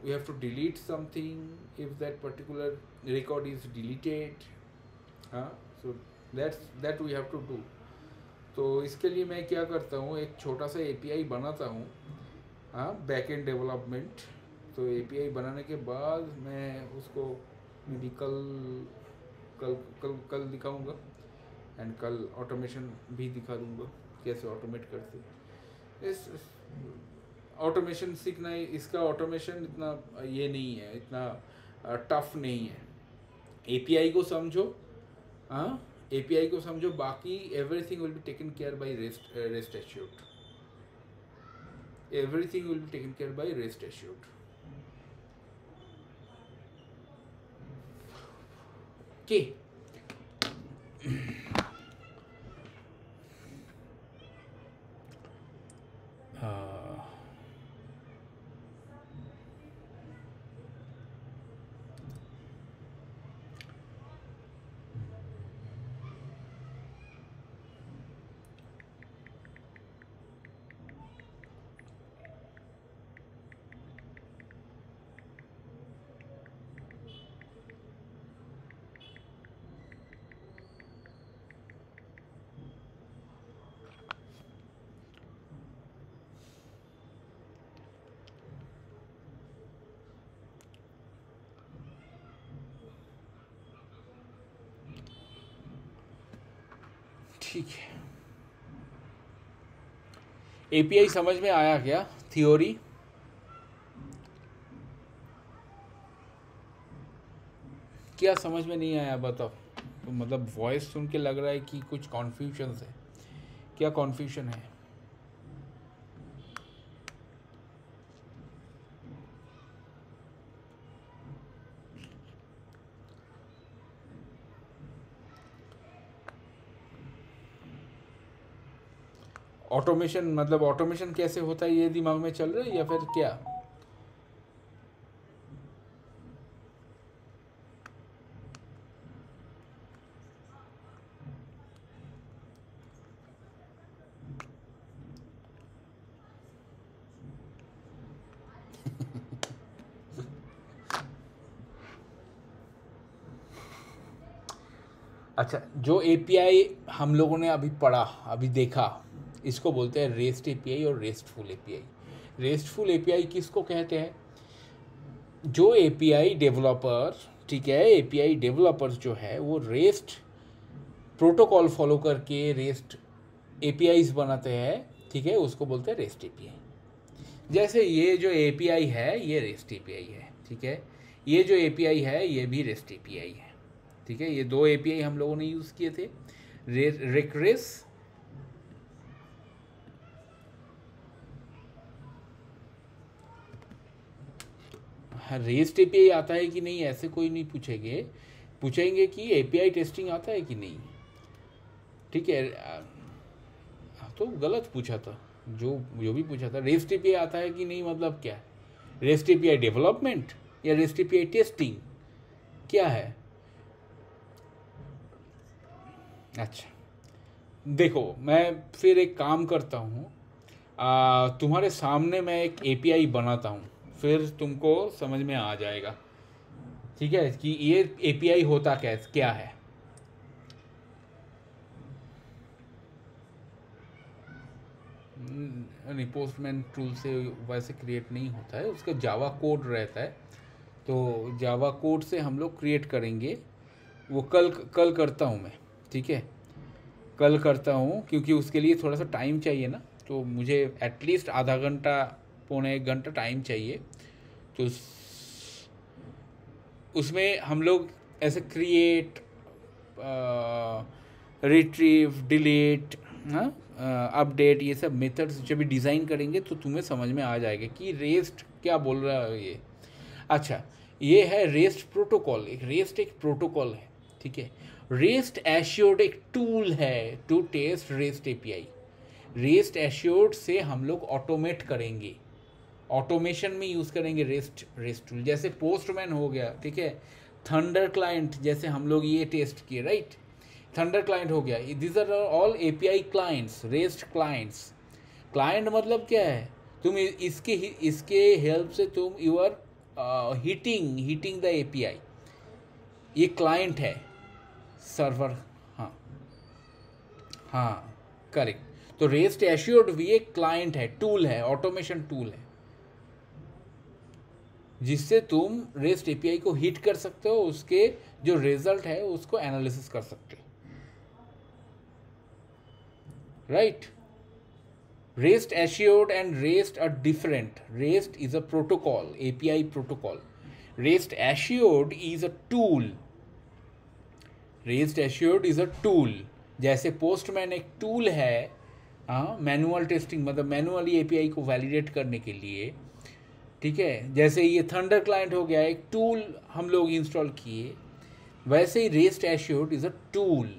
We have to delete something if that particular record is deleted. So that we have to do. तो इसके लिए मैं क्या करता हूँ, एक छोटा सा API बनाता हूँ, बैक एंड डेवलपमेंट। तो API बनाने के बाद मैं उसको मे बी कल दिखाऊंगा, एंड कल ऑटोमेशन भी दिखा दूंगा कैसे ऑटोमेट करते। इस ऑटोमेशन सीखना, इसका ऑटोमेशन इतना ये नहीं है, इतना टफ नहीं है। API को समझो, API को समझो, बाकी everything will be taken care by rest assured. Everything will be taken care by rest assured. Okay, ठीक है। API समझ में आया क्या? थ्योरी क्या समझ में नहीं आया बताओ? तो मतलब वॉइस सुन के लग रहा है कि कुछ कॉन्फ्यूजन है। क्या कॉन्फ्यूजन है? ऑटोमेशन मतलब ऑटोमेशन कैसे होता है ये दिमाग में चल रहा है या फिर क्या? अच्छा, जो API हम लोगों ने अभी पढ़ा, अभी देखा, इसको बोलते हैं रेस्ट API और रेस्टफुल API। रेस्टफुल API किसको कहते हैं? जो API डेवलपर, ठीक है, API डेवलपर्स जो है वो रेस्ट प्रोटोकॉल फॉलो करके रेस्ट APIs बनाते हैं, ठीक है, उसको बोलते हैं रेस्ट API। जैसे ये जो API है ये रेस्ट API है, ठीक है, ये जो API है ये भी रेस्ट API है, ठीक है। ये दो API हम लोगों ने यूज़ किए थे, रिक्रेस हाँ, रेस्ट API आता है कि नहीं ऐसे कोई नहीं पूछेंगे कि API टेस्टिंग आता है कि नहीं, ठीक है। तो गलत पूछा था, जो भी पूछा था। रेस्ट API आता है कि नहीं मतलब क्या? रेस्ट API डेवलपमेंट या रेस्ट API टेस्टिंग क्या है? अच्छा देखो, मैं फिर एक काम करता हूँ, तुम्हारे सामने मैं एक API बनाता हूँ फिर तुमको समझ में आ जाएगा, ठीक है, कि ये एपीआई होता क्या है। नहीं, पोस्टमैन टूल से वैसे क्रिएट नहीं होता है, उसका जावा कोड रहता है, तो जावा कोड से हम लोग क्रिएट करेंगे। वो कल करता हूँ मैं, ठीक है, कल करता हूँ, क्योंकि उसके लिए थोड़ा सा टाइम चाहिए ना, तो मुझे एटलीस्ट आधा घंटा पौने 1 घंटा टाइम चाहिए। तो उसमें हम लोग ऐसे क्रिएट, रिट्रीव, डिलीट, हाँ, अपडेट, ये सब मेथड्स जब भी डिज़ाइन करेंगे तो तुम्हें समझ में आ जाएगा कि रेस्ट क्या बोल रहा है ये। अच्छा, ये है रेस्ट प्रोटोकॉल। एक प्रोटोकॉल है, ठीक है। रेस्ट एश्योर्ड एक टूल है to test rest API. Rest assured से हम लोग ऑटोमेट करेंगे, ऑटोमेशन में यूज़ करेंगे रेस्ट टूल। जैसे पोस्टमैन हो गया, ठीक है, थंडर क्लाइंट, जैसे हम लोग ये टेस्ट किए, राइट, थंडर क्लाइंट हो गया। This are all API clients, rest clients. Client मतलब क्या है, तुम इसके हेल्प से तुम you are hitting the API, ये क्लाइंट है, सर्वर। हाँ, हाँ, करेक्ट। तो रेस्ट एश्योर्ड भी एक क्लाइंट है, टूल है, ऑटोमेशन टूल है, जिससे तुम रेस्ट एपीआई को हिट कर सकते हो, उसके जो रिजल्ट है उसको एनालिसिस कर सकते हो, right. Rest assured and rest are different. Rest is a protocol, API protocol. Rest assured is a tool. Rest assured is a tool. जैसे पोस्टमैन एक टूल है, हाँ, मैनुअल टेस्टिंग मतलब मैनुअली एपीआई को वैलिडेट करने के लिए, ठीक है। जैसे ये थंडर क्लाइंट हो गया, एक टूल हम लोग इंस्टॉल किए, वैसे ही rest assured is a tool.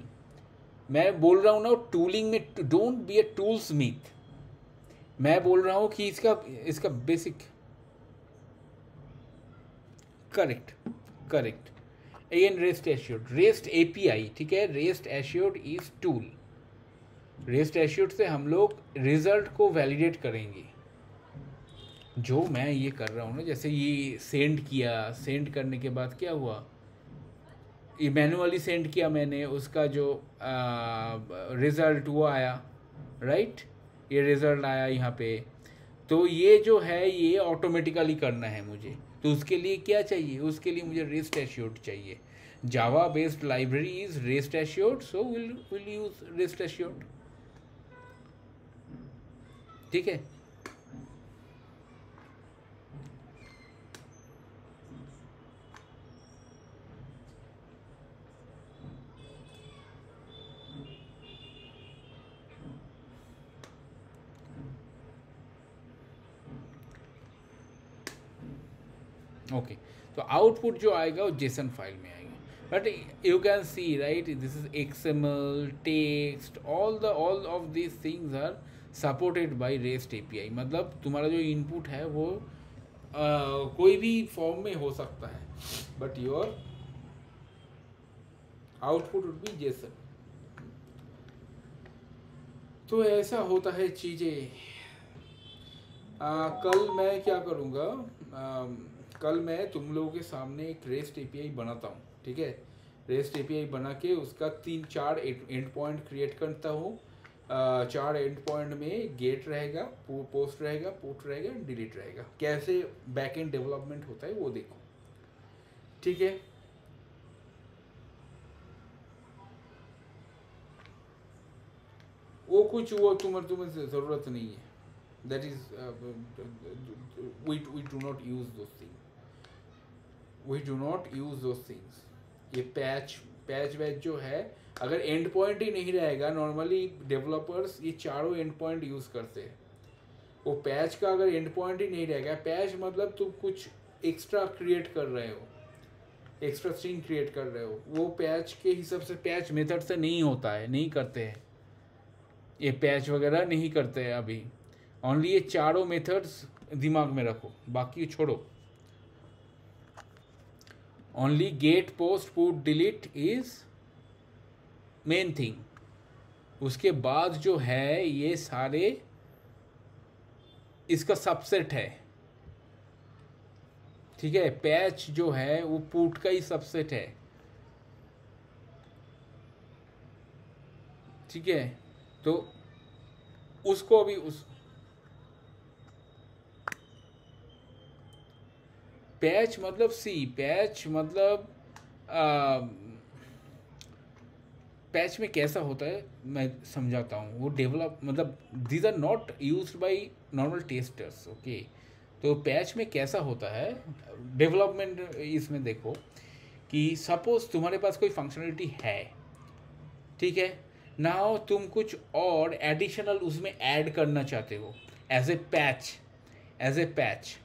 मैं बोल रहा हूँ ना, टूलिंग में don't be a tool smith. मैं बोल रहा हूँ कि इसका basic, correct, correct. Again rest assured, rest API, ठीक है, rest assured is tool. Rest assured से हम लोग रिजल्ट को वैलिडेट करेंगे। जो मैं ये कर रहा हूँ ना, जैसे ये सेंड किया, सेंड करने के बाद क्या हुआ, ये मैनुअली सेंड किया मैंने, उसका जो रिज़ल्ट वो आया, राइट, ये रिज़ल्ट आया यहाँ पे। तो ये जो है ये ऑटोमेटिकली करना है मुझे, तो उसके लिए क्या चाहिए, उसके लिए मुझे रेस्ट एश्योर्ड चाहिए। Java based library is rest assured, so will use rest assured, ठीक है। ओके, तो आउटपुट जो आएगा वो जेसन फाइल में आएगा, but you can see, right, this is XML, text, all of these things are supported by rest API. मतलब तुम्हारा जो इनपुट है वो कोई भी फॉर्म में हो सकता है, but your output would be Jason. तो ऐसा होता है चीज़ें। कल मैं क्या करूँगा, कल मैं तुम लोगों के सामने एक रेस्ट एपीआई बनाता हूँ, ठीक है। रेस्ट एपीआई बना के उसका 3-4 एंड पॉइंट क्रिएट करता हूँ। 4 एंड पॉइंट में गेट रहेगा, पोस्ट रहेगा, पुट रहेगा, डिलीट रहेगा। कैसे बैक एंड डेवलपमेंट होता है वो देखो, ठीक है। वो कुछ वो तुम्हें ज़रूरत नहीं है, that is we do not use those things, ये पैच वैच जो है, अगर एंड पॉइंट ही नहीं रहेगा, नॉर्मली डेवलपर्स ये चारों एंड पॉइंट यूज़ करते हैं। वो पैच का अगर एंड पॉइंट ही नहीं रहेगा, पैच मतलब तुम कुछ एक्स्ट्रा क्रिएट कर रहे हो, एक्स्ट्रा स्ट्रिंग क्रिएट कर रहे हो, वो पैच के हिसाब से, पैच मेथड से नहीं होता है, नहीं करते हैं ये, पैच वगैरह नहीं करते हैं अभी। ओनली ये चारों मेथड्स दिमाग में रखो, बाकी छोड़ो। Only get, post, put, delete is main thing. उसके बाद जो है ये सारे इसका सबसेट है, ठीक है, पैच जो है वो पुट का ही सबसेट है, ठीक है। तो उसको अभी उस पैच मतलब पैच मतलब पैच में कैसा होता है मैं समझाता हूँ। वो डेवलप मतलब these are not used by normal testers, okay. तो पैच में कैसा होता है डेवलपमेंट, इसमें देखो कि सपोज तुम्हारे पास कोई फंक्शनलिटी है, ठीक है। नाउ तुम कुछ और एडिशनल उसमें ऐड करना चाहते हो एज ए पैच,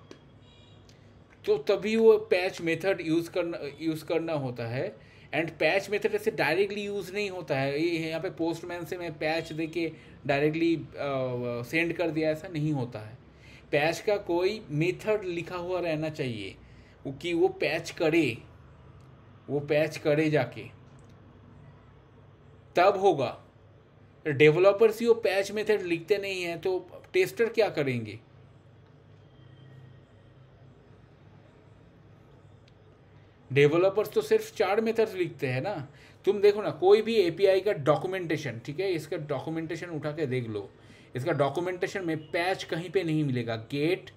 तो तभी वो पैच मेथड यूज़ करना होता है। एंड पैच मेथड ऐसे डायरेक्टली यूज़ नहीं होता है, ये यहाँ पे पोस्टमैन से मैं पैच दे के डायरेक्टली सेंड कर दिया, ऐसा नहीं होता है। पैच का कोई मेथड लिखा हुआ रहना चाहिए कि वो पैच करे जाके, तब होगा। डेवलपर्स ही वो पैच मेथड लिखते नहीं हैं तो टेस्टर क्या करेंगे? डेवलपर्स तो सिर्फ 4 मेथड्स लिखते हैं ना। तुम देखो ना, कोई भी एपीआई का डॉक्यूमेंटेशन, ठीक है, इसका डॉक्यूमेंटेशन उठा के देख लो, इसका डॉक्यूमेंटेशन में पैच कहीं पे नहीं मिलेगा। गेट,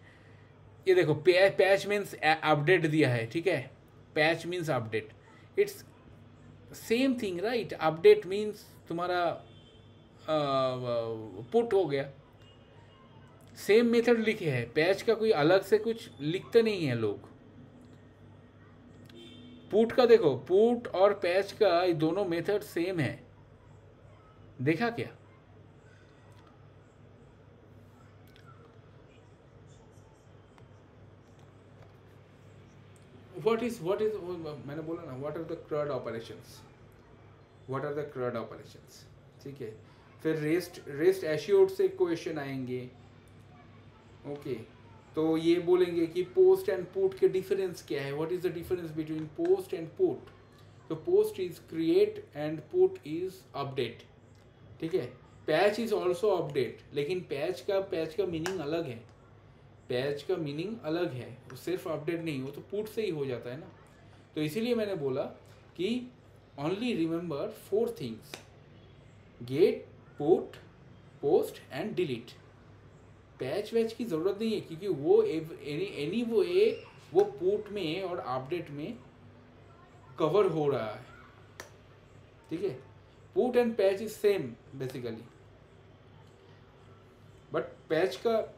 ये देखो पैच मीन्स अपडेट दिया है, ठीक है, patch means update, it's same thing right. Update means तुम्हारा पुट हो गया, सेम मेथड लिखे हैं। पैच का कोई अलग से कुछ लिखते नहीं है लोग। पुट का देखो, पुट और पैच का ये दोनों मेथड सेम है, देखा क्या? व्हाट इज मैंने बोला ना, what are the CRUD operations, ठीक है। फिर रेस्ट एश्योर्ड से क्वेश्चन आएंगे, ओके। तो ये बोलेंगे कि पोस्ट एंड पुट के डिफरेंस क्या है, what is the difference between post and put. तो post is create and put is update, ठीक है। पैच इज ऑल्सो अपडेट, लेकिन पैच का मीनिंग अलग है, पैच का मीनिंग अलग है, वो सिर्फ अपडेट नहीं, वो तो पुट से ही हो जाता है ना। तो इसीलिए मैंने बोला कि only remember 4 things, get, put, post and delete. Patch वैच की ज़रूरत नहीं है, क्योंकि वो एनी वो पुट में और अपडेट में कवर हो रहा है, ठीक है। Put and patch is same basically, but patch का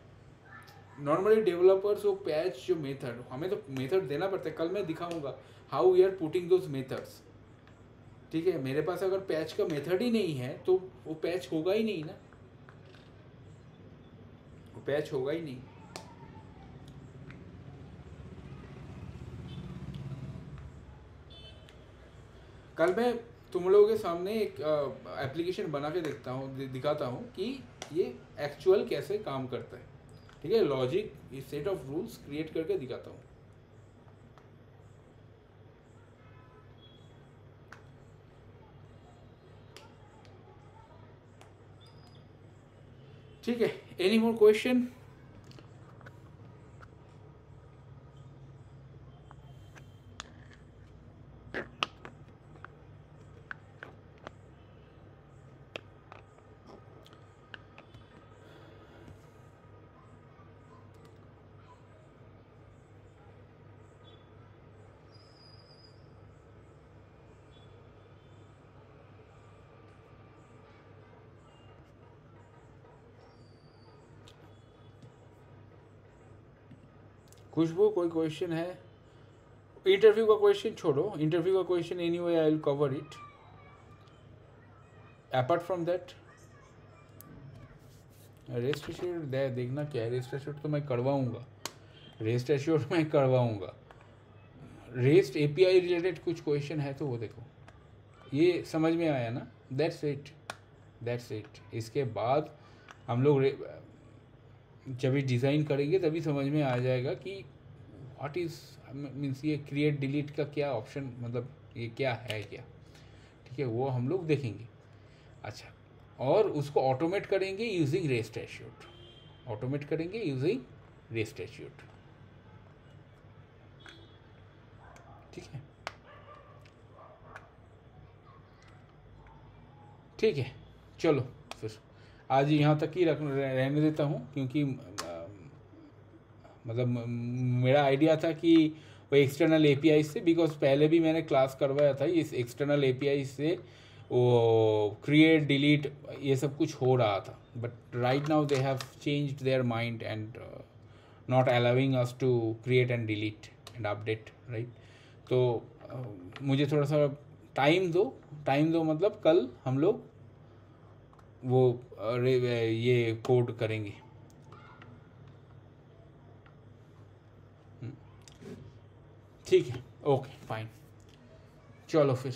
नॉर्मली डेवलपर्स वो पैच जो मेथड, हमें तो मेथड देना पड़ता है। कल मैं दिखाऊंगा how we are putting those methods, ठीक है। मेरे पास अगर पैच का मेथड ही नहीं है तो वो पैच होगा ही नहीं ना, वो पैच होगा ही नहीं। कल मैं तुम लोगों के सामने एक एप्लीकेशन बना के दिखाता हूँ कि ये एक्चुअल कैसे काम करता है, ठीक है। Logic, set of rules create करके दिखाता हूँ। ठीक है, एनी मोर क्वेश्चन? खुशबू, कोई क्वेश्चन है? इंटरव्यू का क्वेश्चन छोड़ो, इंटरव्यू का question anyway I will cover it. Apart from that rest assured देखना क्या है। रेस्ट एश्योर्ड तो मैं करवाऊंगा, रेस्ट एपीआई रिलेटेड कुछ क्वेश्चन है तो वो देखो, ये समझ में आया ना। That's it. इसके बाद हम लोग जब भी डिज़ाइन करेंगे तभी समझ में आ जाएगा कि व्हाट इज़ मीन्स ये क्रिएट डिलीट का क्या ऑप्शन, मतलब ये क्या है क्या, ठीक है, वो हम लोग देखेंगे। अच्छा, और उसको ऑटोमेट करेंगे यूजिंग रेस्ट एश्योर्ड, ठीक है, ठीक है, चलो फिर आज यहाँ तक ही रहने देता हूँ, क्योंकि मतलब मेरा आइडिया था कि वो एक्सटर्नल एपीआई से, बिकॉज पहले भी मैंने क्लास करवाया था इस एक्सटर्नल एपीआई से वो क्रिएट डिलीट ये सब कुछ हो रहा था, but right now they have changed their mind and not allowing us to create and delete and update, right. तो मुझे थोड़ा सा टाइम दो मतलब कल हम लोग वो ये कोड करेंगे। ठीक है, ओके फाइन, चलो फिर।